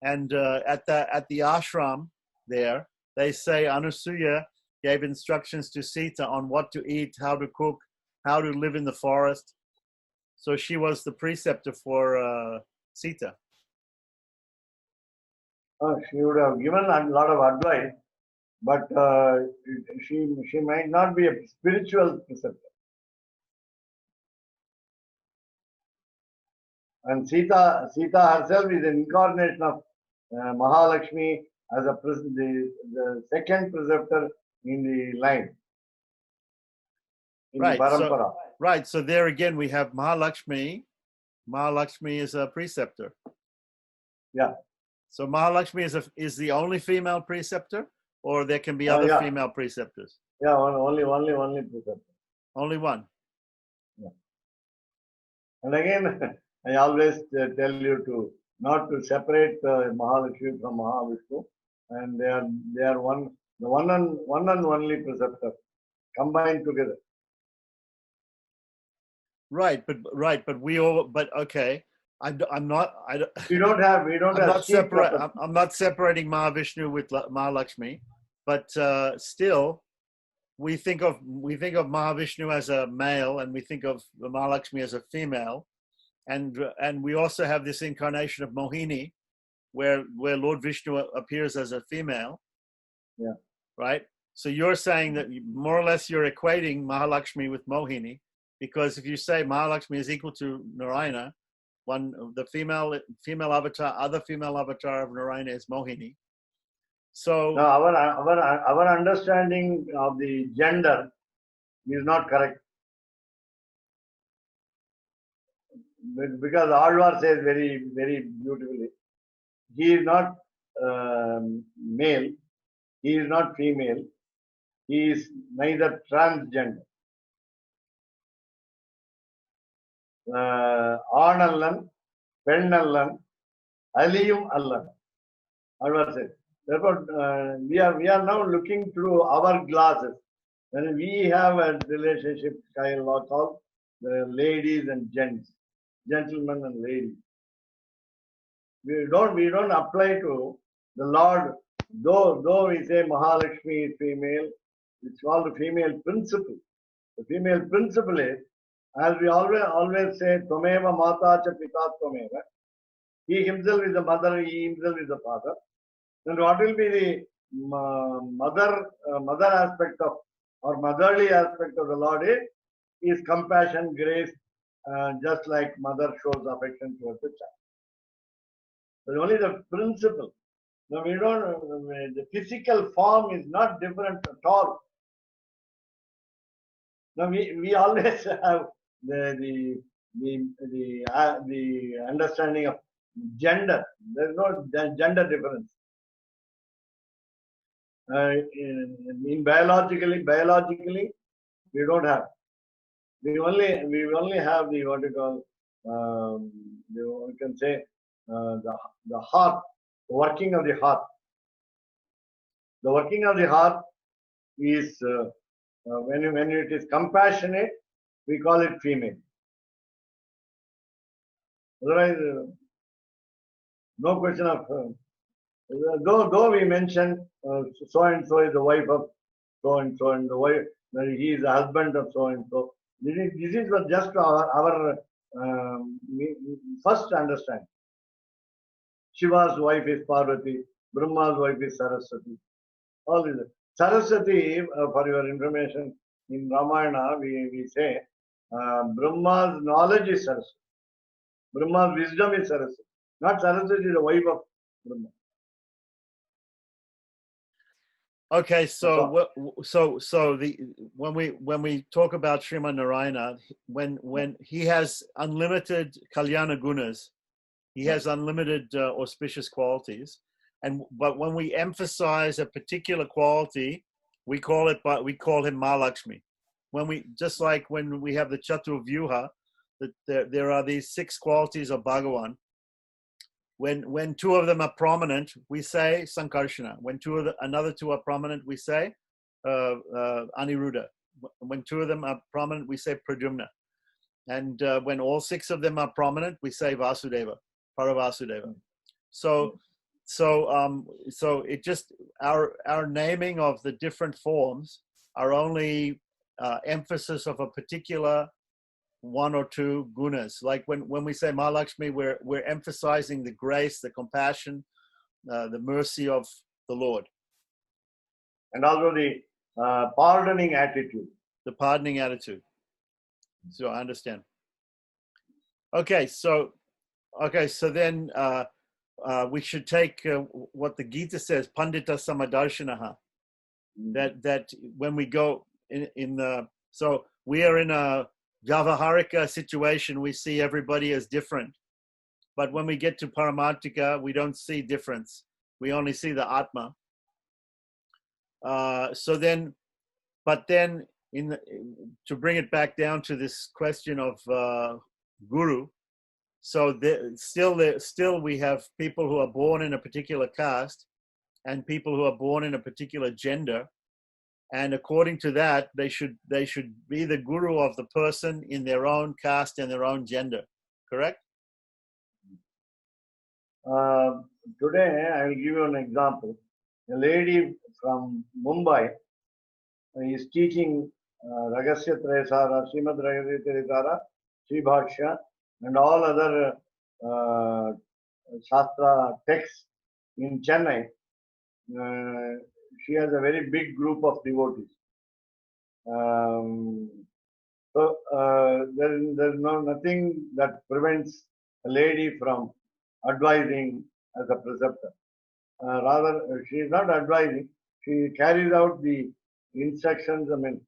and at the ashram there, they say Anasuya gave instructions to Sita on what to eat, how to cook, how to live in the forest. So she was the preceptor for Sita. She would have given a lot of advice, but she might not be a spiritual preceptor. And Sita herself is an incarnation of Mahalakshmi as the second preceptor in the line, in the parampara. Right. So there again, we have Mahalakshmi. Mahalakshmi is a preceptor. Yeah. So Mahalakshmi is the only female preceptor, or there can be other female preceptors? Yeah, only preceptor. Only one. Yeah. And again, I always tell you not to separate Mahalakshmi from Mahavishnu, and they are one and only preceptor combined together. Right, but we all. But okay, I'm not. We don't have. I'm not separating Mahavishnu with Mahalakshmi, but still, we think of Mahavishnu as a male, and we think of Mahalakshmi as a female, and we also have this incarnation of Mohini, where Lord Vishnu appears as a female. Yeah. Right. So you're saying that more or less you're equating Mahalakshmi with Mohini, because if you say Mahalakshmi is equal to Narayana, the female avatar, other female avatar of Narayana is Mohini. So no, our understanding of the gender is not correct, because Alvar says very beautifully, he is not male, he is not female, he is neither transgender. Aanallan, Pennallan, Aliyum Allan. Alvar says. Therefore, we are now looking through our glasses. When we have a relationship style called the ladies and gents, gentlemen and ladies. We don't apply to the Lord. Though we say Mahalakshmi is female, it's called the female principle. The female principle is, as we always say, Tvameva Mata Cha Pita Tvameva. He himself is the mother, he himself is the father. Then what will be the mother aspect of, or motherly aspect of the Lord is compassion, grace, just like mother shows affection towards the child. But only the principle. No, we don't. The physical form is not different at all. No, we always have the understanding of gender. There is no gender difference. In biologically, we don't have. We only have the what you call you can say the heart, the working of the heart. The working of the heart is when it is compassionate, we call it female. Otherwise, no question of. Though we mention so and so is the wife of so and so, and the wife he is the husband of so and so. This is just our first understanding. Shiva's wife is Parvati, Brahma's wife is Saraswati. All this. Saraswati, for your information, in Ramayana we say Brahma's knowledge is Saraswati. Brahma's wisdom is Saraswati. Not Saraswati is the wife of Brahma. Okay, so when we talk about Sriman Narayana, when he has unlimited kalyana gunas, he has unlimited auspicious qualities, but when we emphasize a particular quality, we call him Mahalakshmi. Just like when we have the Chatur Vyuha, that there are these 6 qualities of Bhagavan. When 2 of them are prominent, we say Sankarshana. When another two are prominent, we say Aniruddha. When 2 of them are prominent, we say Pradyumna. And when all 6 of them are prominent, we say Vasudeva, Paravasudeva. So it just our naming of the different forms are only emphasis of a particular one or two gunas. Like when we say Mahalakshmi, we're emphasizing the grace, the compassion, the mercy of the Lord. And also the pardoning attitude. The pardoning attitude. So I understand. Okay, so then we should take what the Gita says, Pandita Samadarshanaha. That when we go in the, so we are in a Vyavaharika situation, we see everybody as different. But when we get to Paramartika, we don't see difference. We only see the Atma. But then to bring it back down to this question of Guru, so still we have people who are born in a particular caste and people who are born in a particular gender. And according to that, they should be the guru of the person in their own caste and their own gender. Correct? Today, I will give you an example. A lady from Mumbai is teaching Ragasya Trayasara, Srimad Ragasya Trayasara, Sri Bhashya, and all other Shastra texts in Chennai. She has a very big group of devotees. So there's nothing that prevents a lady from advising as a preceptor. Rather, she is not advising. She carries out the instructions. I mean,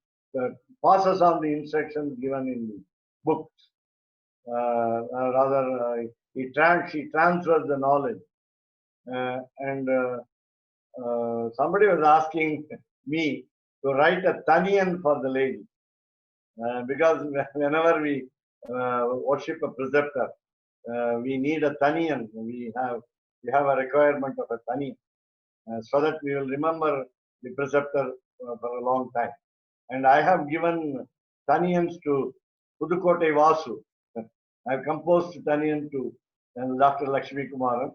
passes on the instructions given in the books. She transfers the knowledge. Somebody was asking me to write a taniyan for the lady, because whenever we worship a preceptor, we need a taniyan. We have a requirement of a taniyan, so that we will remember the preceptor for a long time. And I have given taniyans to Pudukkottai Vasu. I have composed taniyan to Dr. Lakshmi Kumaran.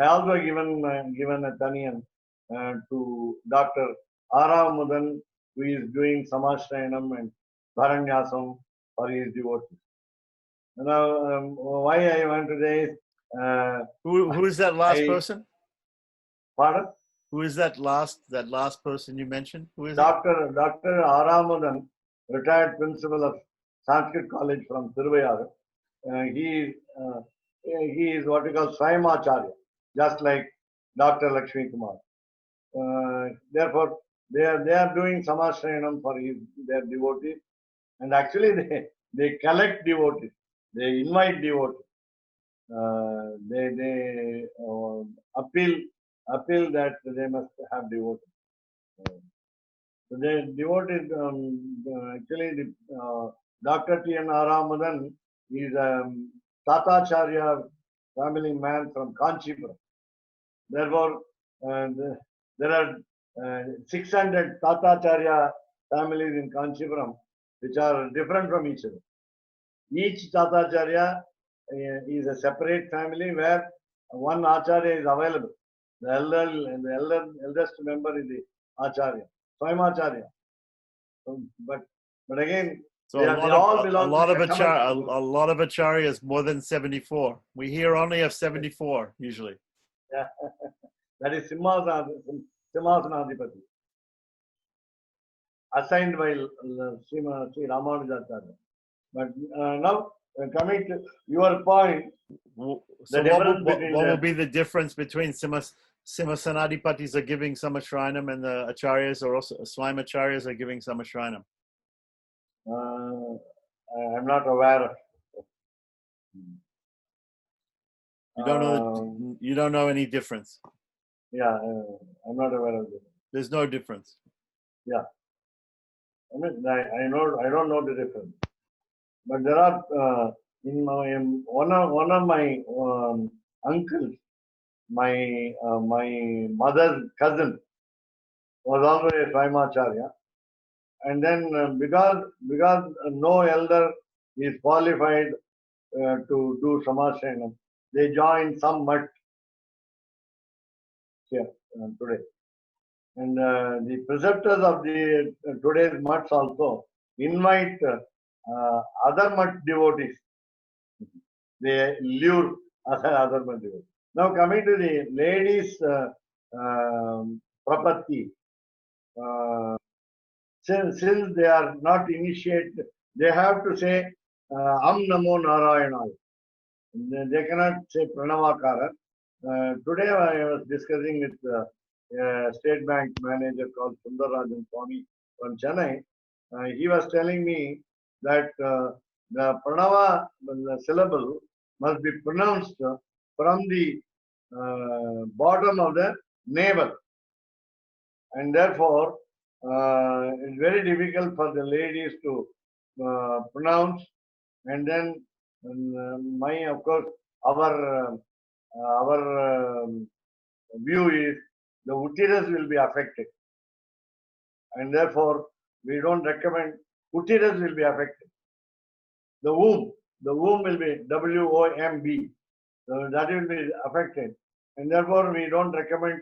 I also given a taniyan to Dr. Ara Mudan, who is doing Samashrayanam and Bharanyasam for his devotees. Now, why I want to say is, who is that last person? Pardon? Who is that last person you mentioned? Who is Dr. Ara Mudan, retired principal of Sanskrit College from Tiruvayar. He is what we call Swayamacharya, just like Dr. Lakshmi Kumar. Therefore, they are doing Samashrayanam for their devotees, and actually they collect devotees, they invite devotees, they appeal that they must have devotees. So the devotees, actually, Dr. T. N. Aramadan is a Tatacharya family man from Kanchipuram. Therefore, there are 600 Tatacharya families in Kanchipuram, which are different from each other. Each Tatacharya is a separate family where one Acharya is available. The eldest member is the Acharya, Swayamacharya. But again, so they all belong a lot to a lot of acharyas, more than 74. We hear only of 74 usually. Yeah. That is Simhasanadipati, assigned by Sri Ramanujacharya. But now, coming to your point, so what will be the difference between Simhasanaadipatis are giving Samashrayanam and the acharyas, or also Swayamacharyas are giving Samashrayanam? I'm not aware of. You don't know any difference. Yeah, I'm not aware of this. There's no difference. Yeah, I mean, I don't know the difference, but there are one of my uncles, my mother's cousin, was also a Swayamacharya, and then because no elder is qualified to do Samashrayanam, they joined some mutt here today. And the preceptors of the today's mutts also, invite other much devotees. They lure other much devotees. Now coming to the ladies' prapatti, since they are not initiated, they have to say Am Namo Narayanaya. They cannot say Pranavakara. Today I was discussing with a state bank manager called Sundararajan Swami from Chennai. He was telling me that the Pranava syllable must be pronounced from the bottom of the navel, and therefore it's very difficult for the ladies to pronounce. And then of course, our view is the uterus will be affected, and therefore we don't recommend. Uterus will be affected. The womb will be WOMB, so that will be affected, and therefore we don't recommend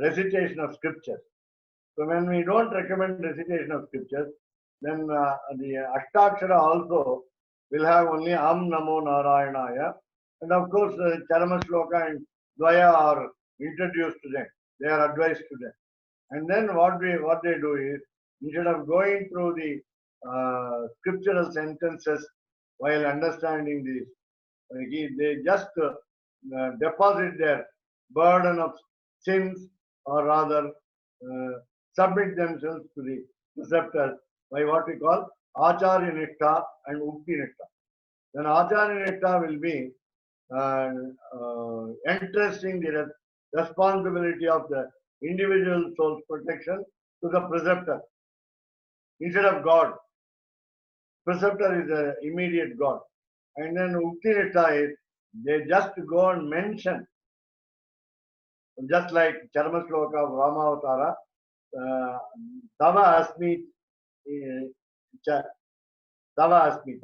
recitation of scriptures. So when we don't recommend recitation of scriptures, then the Ashtakshara also will have only Am Namo Narayanaya, and of course Charama Shloka and Dvaya are introduced to them. They are advised to them. And then what they do is, instead of going through the scriptural sentences while understanding these, they just deposit their burden of sins, or rather submit themselves to the preceptors by what we call Acharya Nittha and Ukti Nittha. Then Acharya Nittha will be entrusting the responsibility of the individual soul's protection to the preceptor instead of God. Preceptor is the immediate God. And then Ukti Nittha is, they just go and mention, just like Charma Shloka of Rama Avatara, Tava Asmi, Tava Asmi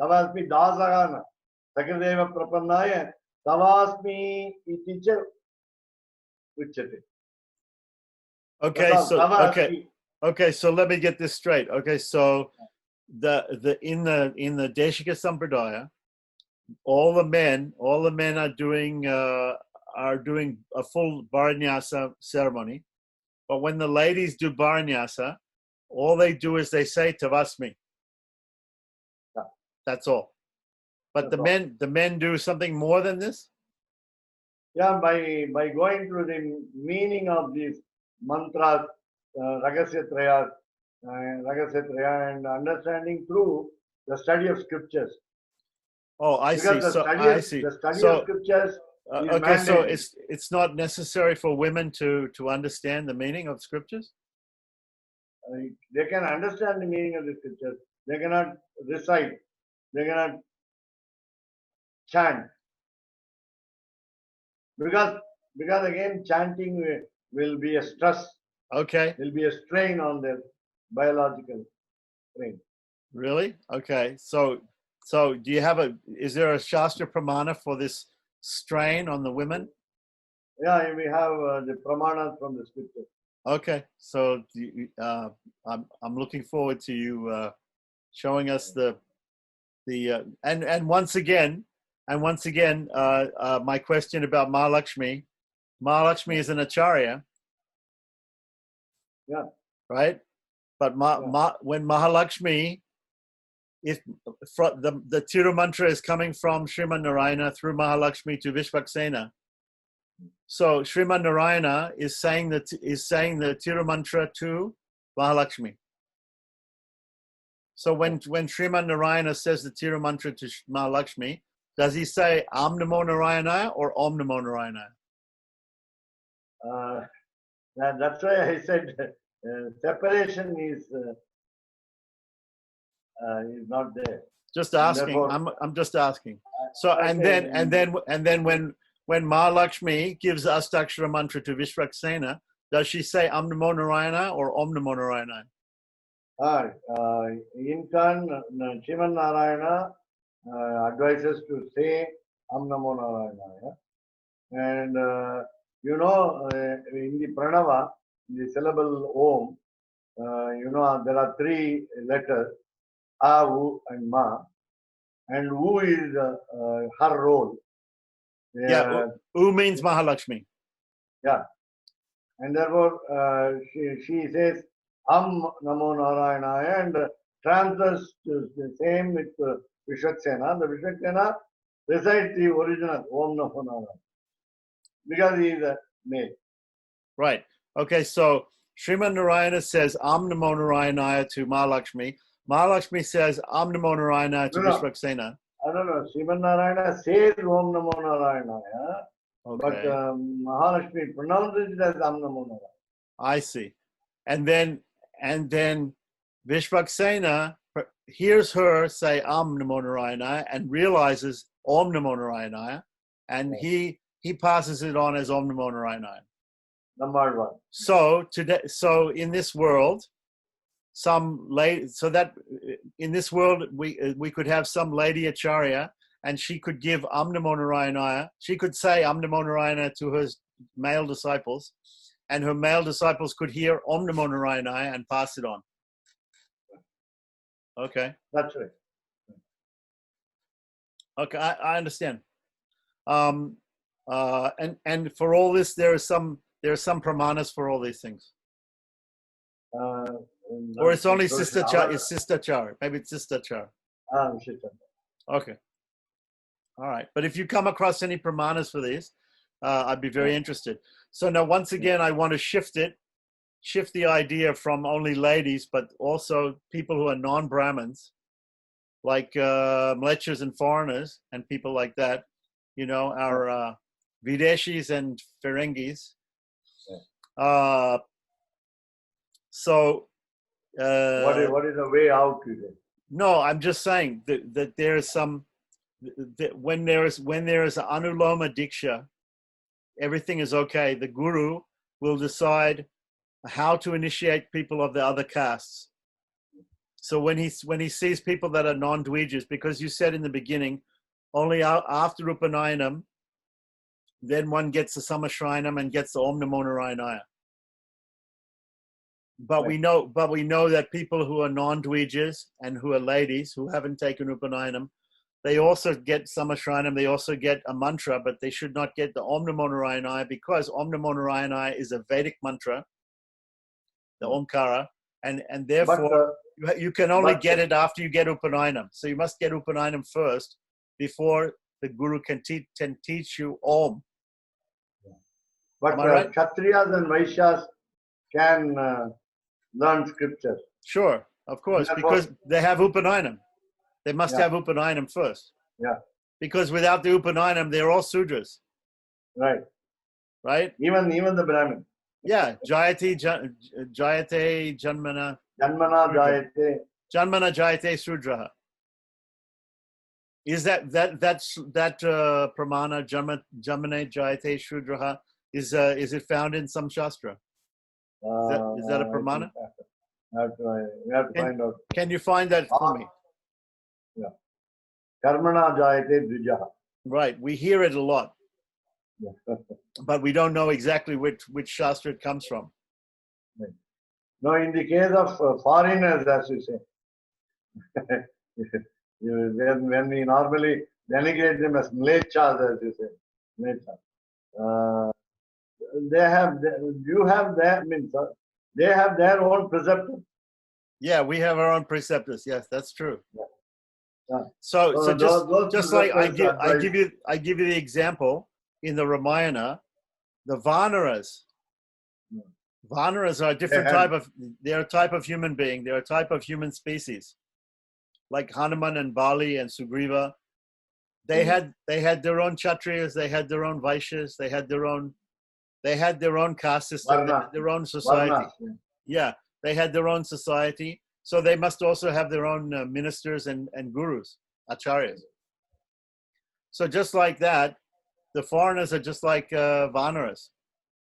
Dasagana, Sakadeva Prapannaya, Tava Asmi Iticha Uchate. Okay, so let me get this straight. Okay, so in the Deshika Sampradaya, all the men are doing a full Bharanyasa ceremony, but when the ladies do Bharanyasa, all they do is they say Tavasmi. Yeah. That's all. But the men do something more than this? Yeah, by going through the meaning of these mantras, Ragasya Traya, and understanding through the study of scriptures. Oh, I see. So I see. The study of scriptures is okay, mandatory. so it's not necessary for women to understand the meaning of scriptures? They can understand the meaning of the scriptures. They cannot recite. They cannot chant. Because again, chanting will be a stress. Okay. Will be a strain on their biological brain. Really? Okay. So do you have is there a Shastra Pramana for this strain on the women? Yeah, we have the Pramanas from the scripture. Okay. So I'm looking forward to you showing us and once again, my question about Mahalakshmi. Mahalakshmi is an acharya. Yeah. Right? But when Mahalakshmi, if the Tiru mantra is coming from Sriman Narayana through Mahalakshmi to Vishvaksena, so Sriman Narayana is saying the Tiru mantra to Mahalakshmi. So when Sriman Narayana says the Tiru mantra to Mahalakshmi, does he say Am Namo Narayana or Om Namo Narayana? That's why I said separation is not there. Just asking. I'm just asking. So and then when Mahalakshmi gives Astakshara mantra to Vishvaksena, does she say Am Namo Narayana or Om Namo Narayana? In turn, Sriman Narayana advises to say Am Namo Narayana. And in the Pranava, the syllable Om, there are 3 letters. A, U, and Ma. And U is her role. Yeah, U means Mahalakshmi. Yeah. And therefore, she says, Namo Narayanaya, and translates the same with Vishwaksena. The Vishwaksena recites the original Om Namo Narayana because he is a male. Right. Okay, so Srimad Narayana says Am Namo Narayanaya to Mahalakshmi. Mahalakshmi says Am Namo Narayanaya to Vishwaksena. I don't know. Srimad Narayana says Om Namo Narayanaya, Okay. but Mahalakshmi pronounces it as Am Namo Narayana. I see. And then Vishwaksena hears her say Am Namo Narayanaya and realizes Om Namo Narayanaya, and he passes it on as Om Namo Narayanaya. Number one. So in this world, in this world we could have some lady acharya, and she could give Am Namo Narayanaya. She could say Am Namo Narayanaya to her male disciples, and her male disciples could hear Om Namo Narayanaya and pass it on. Okay. That's right. Okay, I understand. And for all this, there are some pramanas for all these things. Or it's only sister char. It's sister char. Maybe it's sister char. Okay. All right. But if you come across any pramanas for these, I'd be very interested. So now, once again, I want to shift the idea from only ladies, but also people who are non-Brahmins, like mlechers and foreigners and people like that. You know, our Videshis and Ferengis. So. What is the way out today? No, I'm just saying that there is some. That when there is anuloma diksha, everything is okay. The guru will decide how to initiate people of the other castes. So when he sees people that are non-dvijas, because you said in the beginning, only after Upanayanam, then one gets the Samashrinam and gets the Om Namo Narayanaya. But we know that people who are non-dvijas and who are ladies who haven't taken Upanayanam, they also get Samashrinam, they also get a mantra, but they should not get the Om Namo Narayanaya, because Om Namo Narayanaya is a Vedic mantra, the Omkara, and therefore you can only get it after you get Upanayanam. So you must get Upanayanam first before the Guru can teach you Om. But right? Kshatriyas and Vaishyas can learn scriptures. Sure, of course, because they have Upanayanam. They must have Upanayanam first. Yeah. Because without the Upanayanam, they're all Sudras. Right. Right? Even the Brahmin. Yeah. Jayate Janmana. Janmana Jayate. Janmana Jayate Sudraha. Is that pramana Janmana Jayate Sudraha? Is it found in some shastra? Is that a pramana? We have to find out. Can you find that for me? Yeah. Karmana Jayate Dvijaha. Right. We hear it a lot. Yeah. But we don't know exactly which shastra it comes from. Right. No, in the case of foreigners, as you say, when we normally denigrate them as mlechas, as you say, they have their own preceptors. Yeah, we have our own preceptors. Yes, that's true. Yeah. Yeah. So just like I give you the example in the Ramayana, the Vanaras. Vanaras are a different they're a type of human being. They're a type of human species, like Hanuman and Bali and Sugriva. They had their own Kshatriyas, they had their own Vaishyas, they had their own caste system, they had their own society. Varna. Yeah, they had their own society. So they must also have their own ministers and gurus, acharyas. So just like that, the foreigners are just like Vanaras.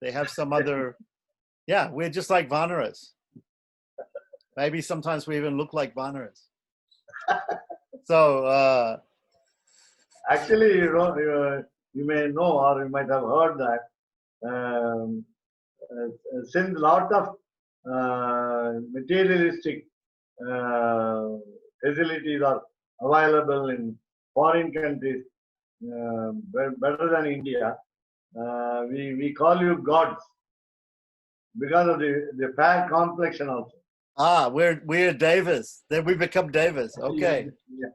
They have some other, yeah, we're just like Vanaras. Maybe sometimes we even look like Vanaras. So, actually, you may know, or you might have heard that since a lot of materialistic facilities are available in foreign countries better than India. We call you gods because of the fair complexion also. Ah, we're devas. Then we become devas. Okay. Yeah.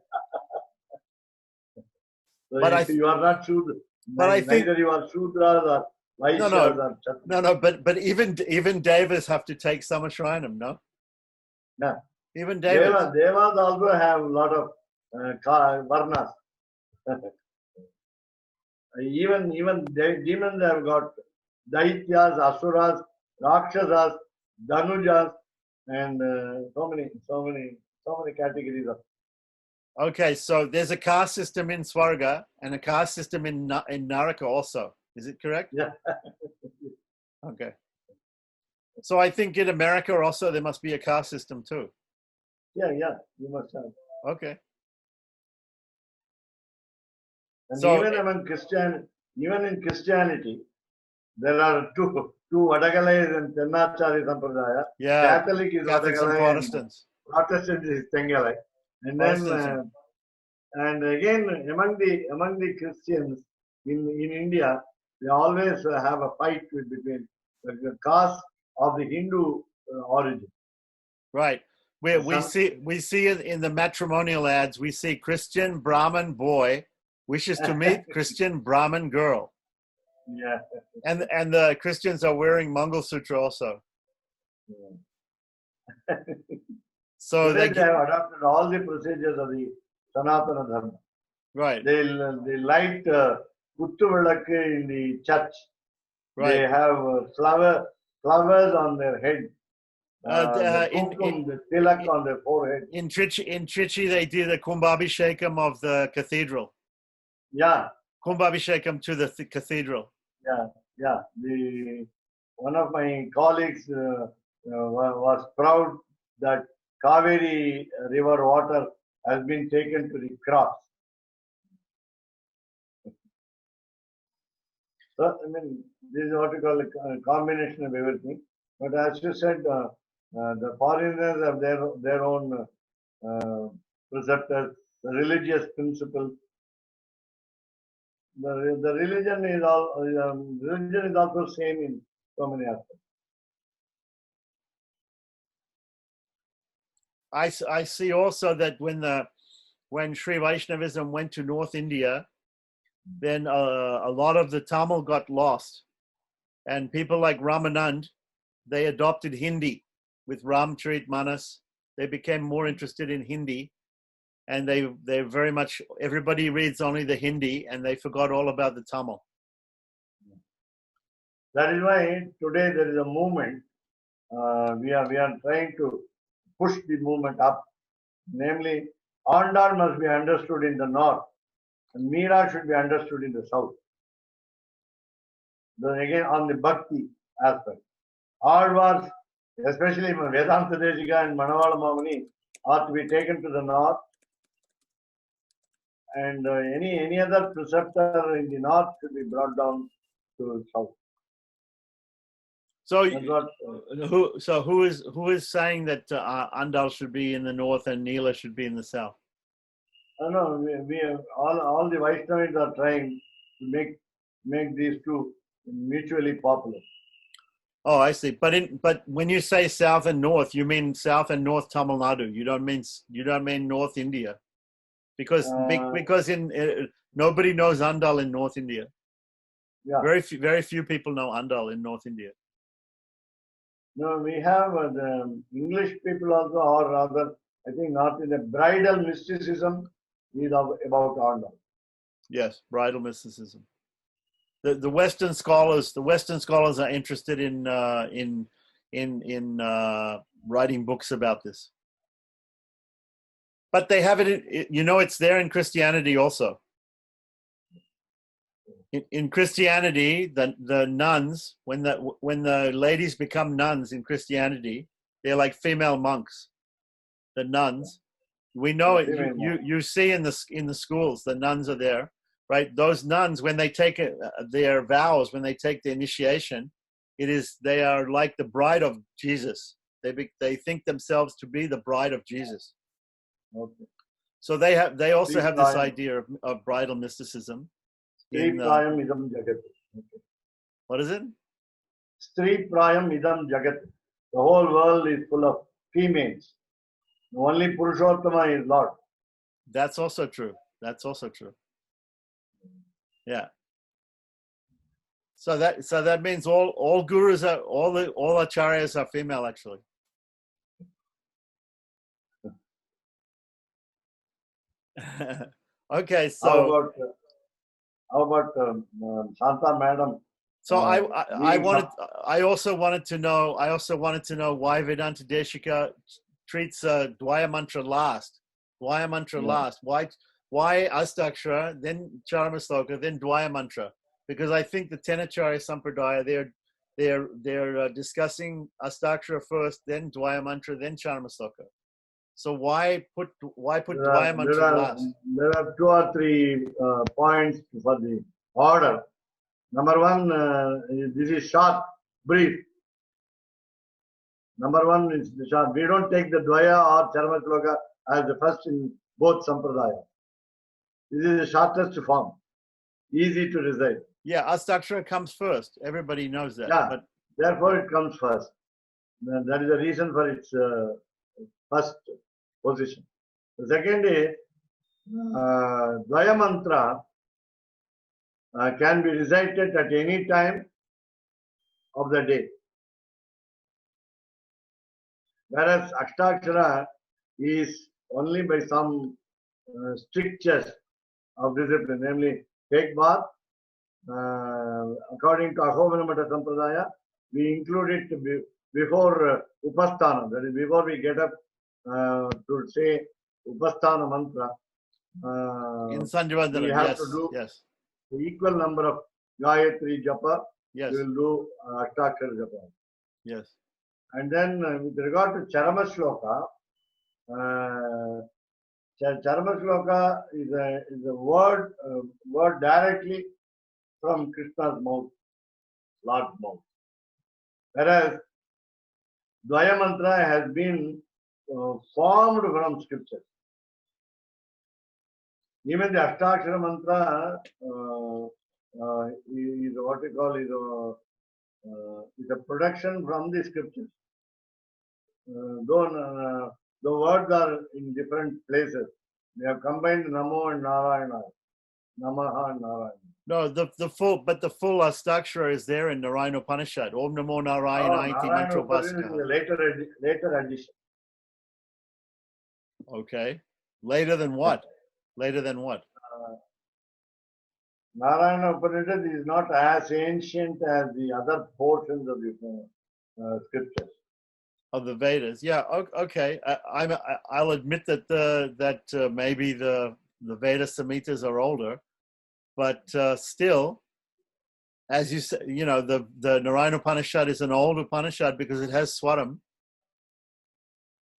So But you are not Shudra. I think Neither you are Shudras or Vaishyas no, or Kshatriyas. no. But even devas have to take samashranam, no? Yeah. Even devas. Devas also have a lot of varnas. even demons have got Daityas, Asuras, Rakshasas, Dhanujas, and so many categories of. Okay, so there's a caste system in Swarga and a caste system in Naraka also. Is it correct? Yeah. Okay. So I think in America also there must be a caste system too. Yeah, you must have. Okay. And So even in Christianity, there are two Vadagalais and Tennachari Sampradaya. yeah, Catholic is Catholics and Vadagalai and Protestants. Protestant is Tengalai. And then Protestantism. and again among the Christians in India, they always have a fight between the caste of the Hindu origin. Right. Where we Some, see it in the matrimonial ads, we see Christian Brahmin boy wishes to meet Christian Brahmin girl. yeah. And the Christians are wearing Mangal Sutra also. So Today they they have adopted all the procedures of the Sanatana Dharma. right, They light Kuttu Vilakku in the church. They right. have flowers on their head. The kumkum, the tilak on their forehead. In Trichy they do the Kumbhabhishekam of the cathedral. Yeah, Kumbhabhishekam to the cathedral. yeah. One of my colleagues was proud that Kaveri river water has been taken to the cross. So, I mean, this is what you call a combination of everything. But as you said, the foreigners have their own preceptors, the religious principles. The religion is also same in so many aspects. I see also that when Sri Vaishnavism went to North India, then a lot of the Tamil got lost, and people like Ramanand, they adopted Hindi with Ramcharitmanas. They became more interested in Hindi, and they very much, everybody reads only the Hindi, and they forgot all about the Tamil. That is why today there is a movement. We are trying to push the movement up. Namely, Andal must be understood in the north, and Meera should be understood in the south. Then again, on the bhakti aspect, Alvars, especially Vedanta Desika and Manavala Mamani, are to be taken to the north, and any other preceptor in the north should be brought down to the south. So That's what, who is saying that Andal should be in the north and Neela should be in the south? no, all the Vaishnavis are trying to make these two mutually popular. Oh, I see. But when you say south and north, you mean south and north Tamil Nadu. You don't mean North India, because nobody knows Andal in North India. Yeah. Very few people know Andal in North India. No, we have the English people also, or rather, I think North India. Bridal mysticism is about Andal. Yes, bridal mysticism. The Western scholars are interested in writing books about this, but they have it. It's there in Christianity also. In Christianity, the nuns, when the ladies become nuns in Christianity, they're like female monks. The nuns, we know it. You see in the schools, the nuns are there, right? Those nuns, when they take their vows, when they take the initiation, they are like the bride of Jesus. They think themselves to be the bride of Jesus. Okay. So they also Sri have this Prayam. idea of bridal mysticism. Sri In Prayam idam jagat. Okay. what is it? Sri Prayam idam jagat. The whole world is full of females. Only Purushottama is Lord. That's also true. That's also true. Yeah. So that means all gurus are all acharyas are female actually. Okay, so How about Shanta Madam? so leading I also wanted to know why Vedanta Deshika treats Dvaya mantra last. Dvaya mantra last. Why Astakshara, then Charmasloka, then Dvaya mantra? Because I think the Tenacharya Sampradaya they're discussing Astakshara first, then Dvaya mantra, then Charmasloka. So why put Dvaya mantra last? There are 2 or 3 points for the order. Number 1, this is short, brief. Number 1 is the short. We don't take the Dvaya or Charmasloka as the first in both Sampradaya. This is the shortest form, easy to recite. Yeah, Astakshara comes first. Everybody knows that. Yeah, But therefore it comes first. That is the reason for its first position. The second is Dvaya mantra can be recited at any time of the day. Whereas Ashtakshara is only by some strictures of discipline, namely take bath. According to Ahovanamata Sampradaya, we include it before Upasthana, that is before we get up to say Upasthana mantra. in Sanjivandana, We have yes, to do yes, the equal number of Gayatri Japa. yes, We will do Ashtakshara Japa. yes. And then with regard to Charama Shloka, Charama Shloka is a word directly from Krishna's mouth, Lord's mouth. Whereas Dvaya Mantra has been formed from scripture. Even the Ashtakshara Mantra is what we call is a production from the scriptures. Though the words are in different places, they have combined Namo and Narayana, Namaha and Narayana. No, the full Astakshara is there in Narayana Upanishad. Om Namo Narayana Iti Narayana Mantra Upanishad is a later addition. Okay. Later than what? Later than what? Narayana Upanishad is not as ancient as the other portions of the scriptures. Of the Vedas, yeah. Okay, I'll admit that maybe the Veda Samhitas are older, but still, as you said, the Narayana Upanishad is an old Upanishad because it has Swaram.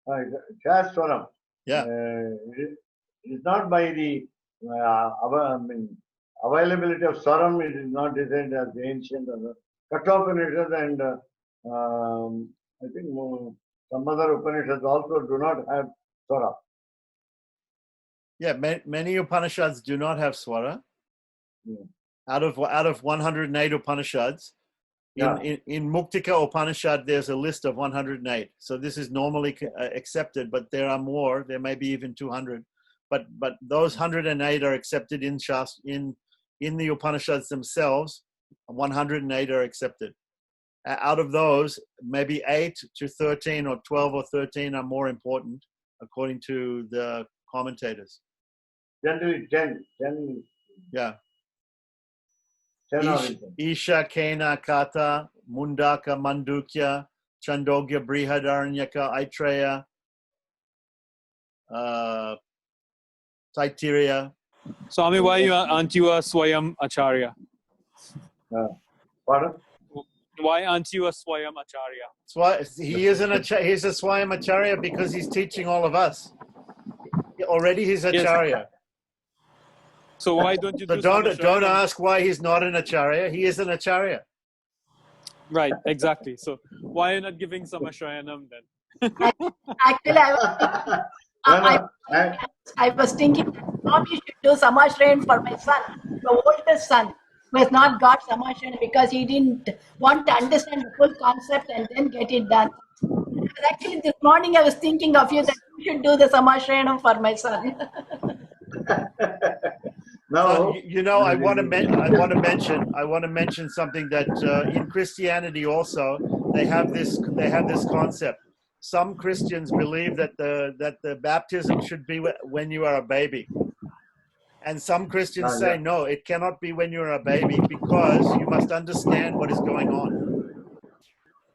It has Swaram. Yeah. It's not by the availability of Swaram. It is not designed as ancient. Kathopanishad and I think some other Upanishads also do not have Swara. Yeah, many Upanishads do not have Swara. Yeah. Out of 108 Upanishads, in Muktika Upanishad, there's a list of 108. So this is normally accepted, but there are more. There may be even 200. But those 108 are accepted in the Upanishads themselves. 108 are accepted. Out of those, maybe 8 to 13 or 12 or 13 are more important, according to the commentators. Generally 10. Yeah. 10 Isha, Kena, Kata, Mundaka, Mandukya, Chandogya, Brihadaranyaka, Aitreya, Taittiriya. Swami, why aren't you a Swayam Acharya? Pardon? Why aren't you a Swayam Acharya? He's a Swayam Acharya because he's teaching all of us. Already he's Acharya. Yes. So why don't you So do don't ask why he's not an Acharya. He is an Acharya. Right, exactly. So why are you not giving some Ashrayanam then? Actually, I was No, I was thinking that Swami should do Samashrayan for my son, the oldest son, who has not got Samashrayan because he didn't want to understand the full concept and then get it done. Actually, this morning I was thinking of you that you should do the Samashrayanam for my son. now, you know, I want to mention something that in Christianity also they have this concept. Some Christians believe that the baptism should be when you are a baby, and some Christians say no, it cannot be when you're a baby because you must understand what is going on.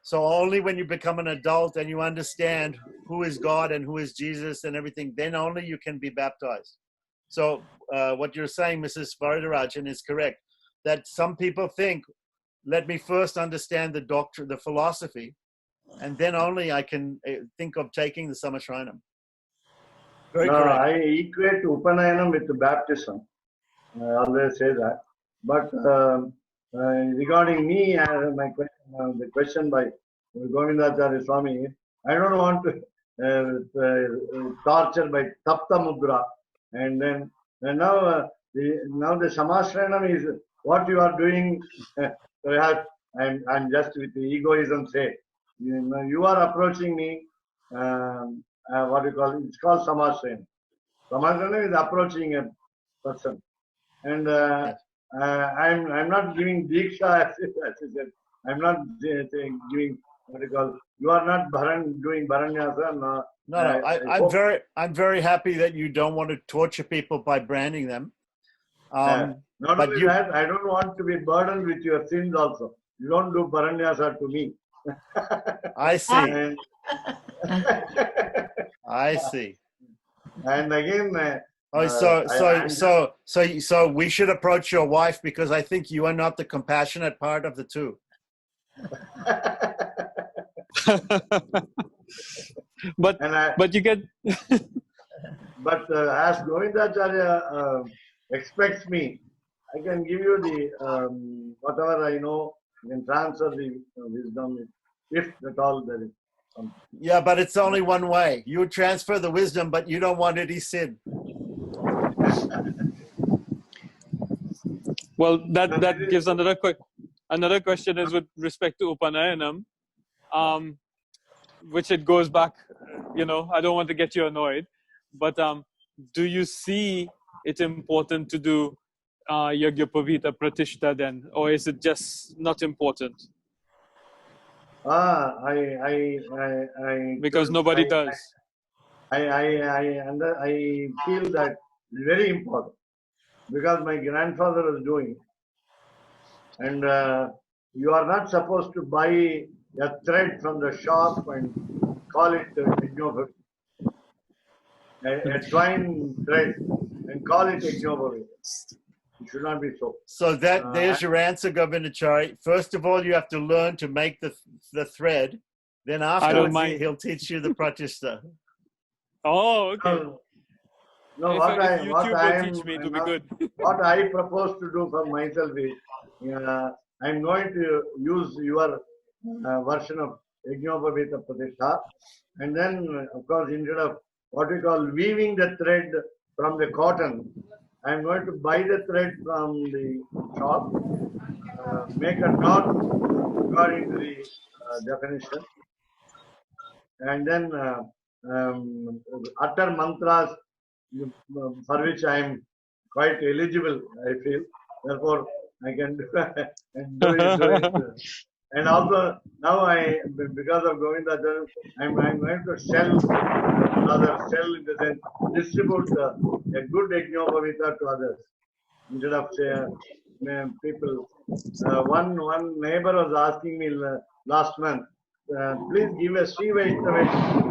So only when you become an adult and you understand who is God and who is Jesus and everything, then only you can be baptized. So what you're saying, Mrs. Varadarajan, is correct. That some people think, let me first understand the doctrine, the philosophy, and then only I can think of taking the Samashranam. Very correct. I equate Upanayanam with baptism. I always say that. But regarding me, my question, the question by Govindacharya Swami, I don't want to torture by Tapta Mudra. And then now the Samashranam is what you are doing. Perhaps I'm just with the egoism say. You are approaching me. What do you call it? It's called Samashranam. Samashranam is approaching a person. And I'm not giving diksha as you said. I'm not giving what you call. You are not doing bharanyasa. No, I'm very happy that you don't want to torture people by branding them. Not only that, I don't want to be burdened with your sins also. You don't do bharanyasa to me. I see. I see. And again. So we should approach your wife because I think you are not the compassionate part of the two. but you get. But as Govindacharya expects me, I can give you the whatever I know. I can transfer the wisdom if at all there is something. Yeah, but it's only one way. You transfer the wisdom, but you don't want any sin. Well, that gives another question is with respect to Upanayanam, which it goes back. I don't want to get you annoyed, but do you see it important to do Yagyapavita Pratishta then, or is it just not important? Because nobody does. I feel that it's very important because my grandfather was doing, and you are not supposed to buy a thread from the shop and call it a twine thread and call it Yajnopavita. It should not be so. So there's your answer, Govindacharya. First of all, you have to learn to make the thread. Then afterwards, he'll teach you the pratishta. Oh, okay. No, what I propose to do for myself is, I'm going to use your version of Yajnopavita Pratishtha, and then, of course, instead of what we call weaving the thread from the cotton, I'm going to buy the thread from the shop, make a knot according to the definition, and then utter mantras for which I am quite eligible, I feel. Therefore, I can do it. And also, now because of Govindacharya, I'm going to sell in the sense, distribute a good Yajnopavita to others. Instead of people. One neighbor was asking me last month, please give a Sri Vaishnava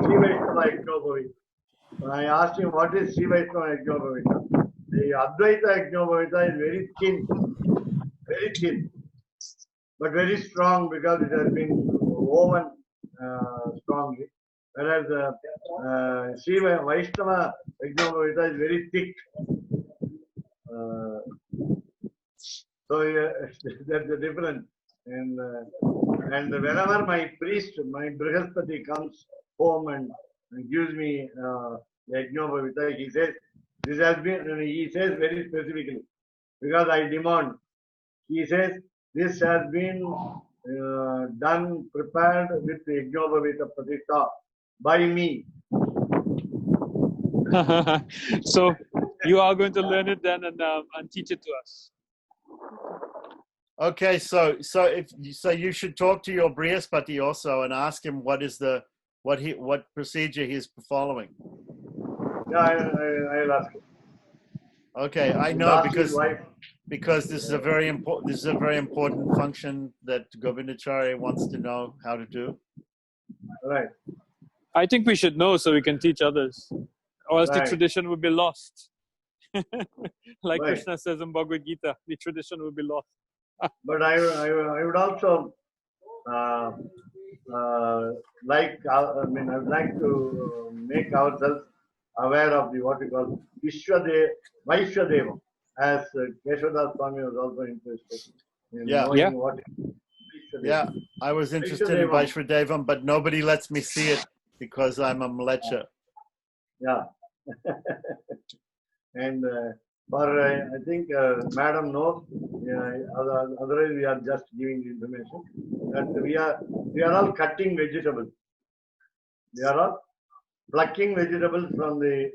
Yajnopavita. I asked him, what is Sri Vaishnava Yajnopavita? The Advaita Yajnopavita is very thin, but very strong because it has been woven strongly. Whereas Sri Vaishnava Yajnopavita is very thick. So that's the difference. And whenever my priest, my Brihaspati comes home and gives me Yajnopavita, he says, this has been, he says very specifically, because I demand, he says, this has been done, prepared with Yajnopavita Pratishtha by me. So you are going to learn it then and teach it to us. Okay, so you should talk to your Brihaspati also and ask him what procedure he's following. Yeah, I'll ask him. Okay, I He'll know ask his wife. because this is a very important function that Govindacharya wants to know how to do. Right. I think we should know so we can teach others, or else the Right. tradition would be lost. Like Right. Krishna says in Bhagavad Gita, the tradition would be lost. But I would also like, I mean, I would like to make ourselves aware of the what we call Vaishwadeva, as Keshadas Swami was also interested in knowing Yeah. what is Vaishwadeva. Yeah, I was interested in Vaishwadevam, but nobody lets me see it because I'm a mlecha. Yeah. And I think Madam knows, otherwise we are just giving the information that we are all cutting vegetables. We are all plucking vegetables from the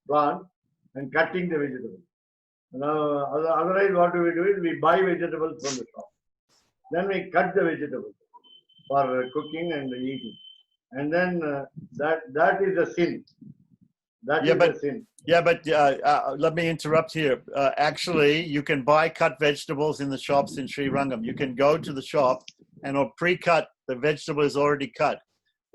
plant and cutting the vegetables. Now, otherwise what do? We buy vegetables from the shop. Then we cut the vegetables for cooking and eating. And then that is a sin. That is a sin. Yeah, but let me interrupt here. Actually, you can buy cut vegetables in the shops in Sri Rangam. You can go to the shop and or pre-cut, the vegetable is already cut.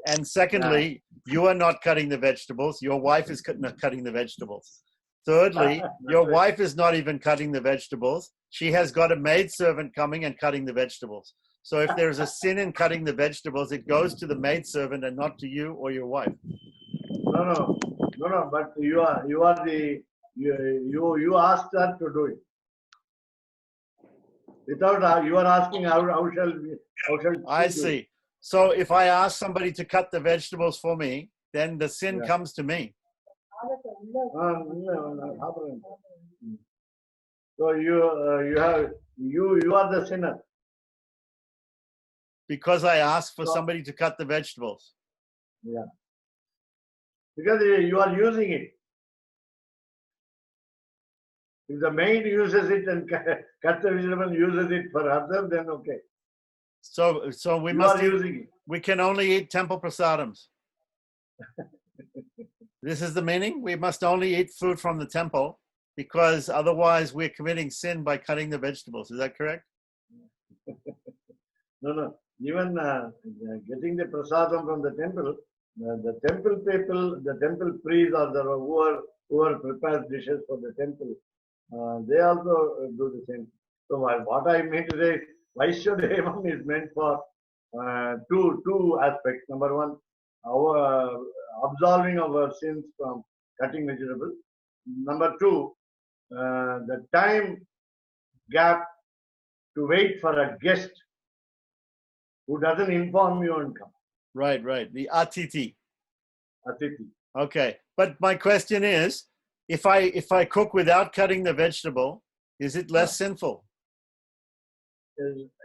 And secondly, you are not cutting the vegetables. Your wife is cutting the vegetables. Thirdly, your wife is not even cutting the vegetables. She has got a maidservant coming and cutting the vegetables. So if there is a sin in cutting the vegetables, it goes to the maidservant and not to you or your wife. No. But you asked her to do it. Without you are asking how shall I see. So if I ask somebody to cut the vegetables for me, then the sin comes to me. So you are the sinner. Because I asked for somebody to cut the vegetables. Yeah. Because you are using it. If the maid uses it and cuts the vegetable and uses it for herself, then okay. So we we can only eat temple prasadams. This is the meaning? We must only eat food from the temple because otherwise we're committing sin by cutting the vegetables. Is that correct? No. Even getting the prasadam from the temple, the temple people, the temple priests or whoever prepares dishes for the temple, they also do the same. So what I mean to say is, Vaishwadevam is meant for two aspects. Number one, our absolving our sins from cutting vegetables. Number two, the time gap to wait for a guest who doesn't inform you and come. Right. The atiti. Atiti. Okay. But my question is, if I cook without cutting the vegetable, is it less sinful?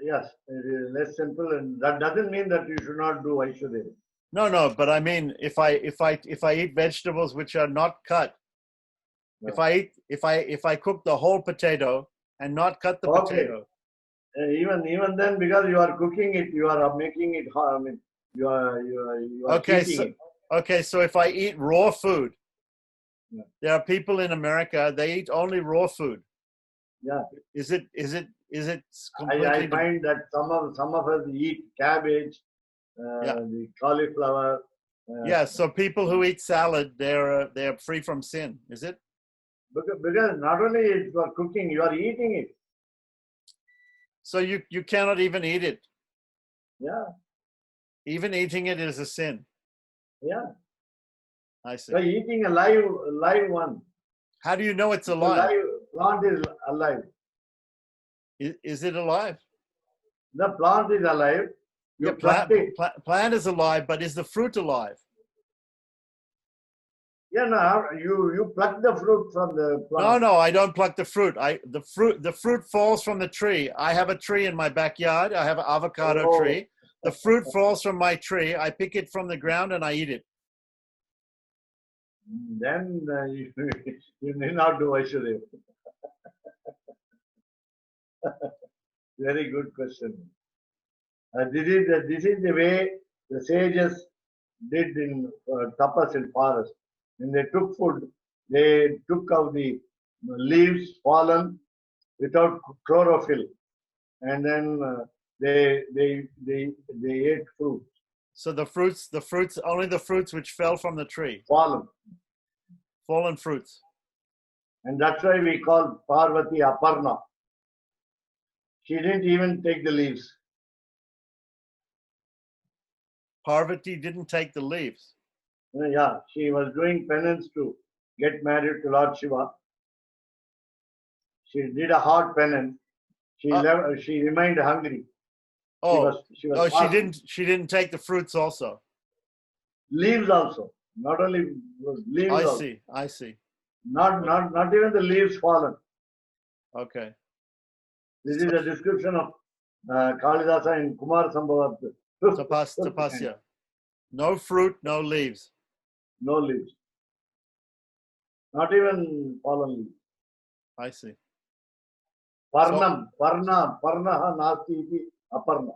Yes, it is less simple, and that doesn't mean that you should not do Vaishwadeva. No, but I mean, if I eat vegetables which are not cut, if I cook the whole potato and not cut the potato. Even then, because you are cooking it, you are making it hard. I mean, you are eating it. Okay, so if I eat raw food, there are people in America, they eat only raw food. Yeah. Is it completely I find that some of us eat cabbage, the cauliflower. So people who eat salad, they're free from sin. Is it? Because not only you are cooking, you are eating it. So you cannot even eat it. Yeah. Even eating it is a sin. Yeah. I see. By eating a live one. How do you know it's alive? The plant is alive. Is it alive? The plant is alive. Plant is alive, but is the fruit alive? Yeah, no, you pluck the fruit from the plant. No, I don't pluck the fruit. The fruit falls from the tree. I have a tree in my backyard. I have an avocado Oh. tree. The fruit falls from my tree. I pick it from the ground and I eat it. Then you need not do Vaishudeva. Very good question. This is the way the sages did in tapas in forest. When they took food, they took out the leaves fallen without chlorophyll, and then they ate fruit So the fruits, only the fruits which fell from the tree, fallen, fallen fruits. and that's why we call Parvati Aparna. She didn't even take the leaves. Parvati didn't take the leaves. Yeah, she was doing penance to get married to Lord Shiva. She did a hard penance. She remained hungry. She was fasting. She didn't take the fruits also. Leaves also. Not only leaves. I see. Not even the leaves fallen. Okay. This is a description of Kalidasa in Kumar Sambhavat. Tapasya. No fruit, no leaves. No leaves. Not even fallen leaves. I see. Parnaha nasti iti aparna.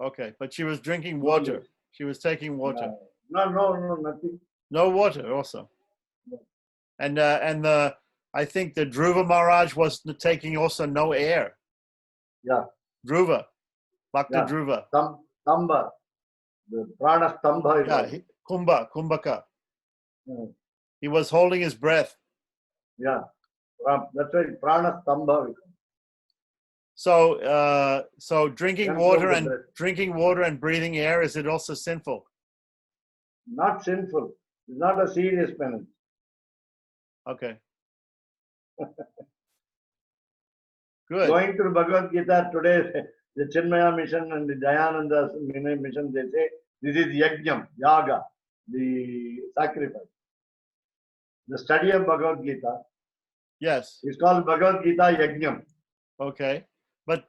Okay, but she was drinking water. She was taking water. No, nothing. No water also. And I think the Dhruva Maharaj was taking also no air. Yeah. Dhruva, Bhakta Yeah. Dhruva. Stamba. The prana stamba. Yeah, Kumbhaka. Yeah. He was holding his breath. Yeah. That's why prana stamba. So drinking water and breathing air, is it also sinful? Not sinful. It's not a serious penance. Okay. Good. Going to Bhagavad Gita today, the Chinmaya mission and the Dayananda mission, they say this is yajnam, yaga, the sacrifice. The study of Bhagavad Gita. Yes. It's called Bhagavad Gita yajnam. Okay. But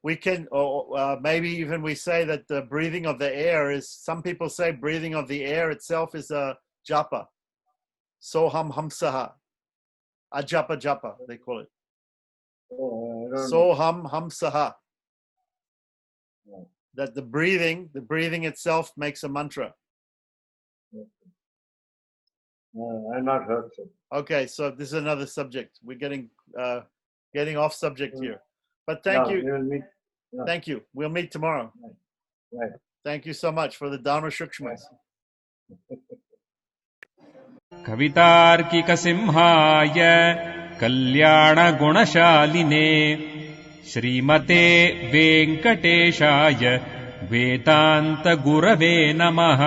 we can, maybe even we say that the breathing of the air is, some people say breathing of the air itself is a japa. Soham hamsaha. Ajapa japa, they call it. Soham hamsaha. Yeah. That the breathing itself makes a mantra. I've not heard so. Okay, so this is another subject. We're getting off subject here. But thank you. We will meet. Yeah. Thank you. We'll meet tomorrow. Right. Thank you so much for the Dharma Shukshmas. कवितार्किकसिंहाय कल्याणगुणशालिने श्रीमते वेङ्कटेशाय वेदान्तगुरवे नमः।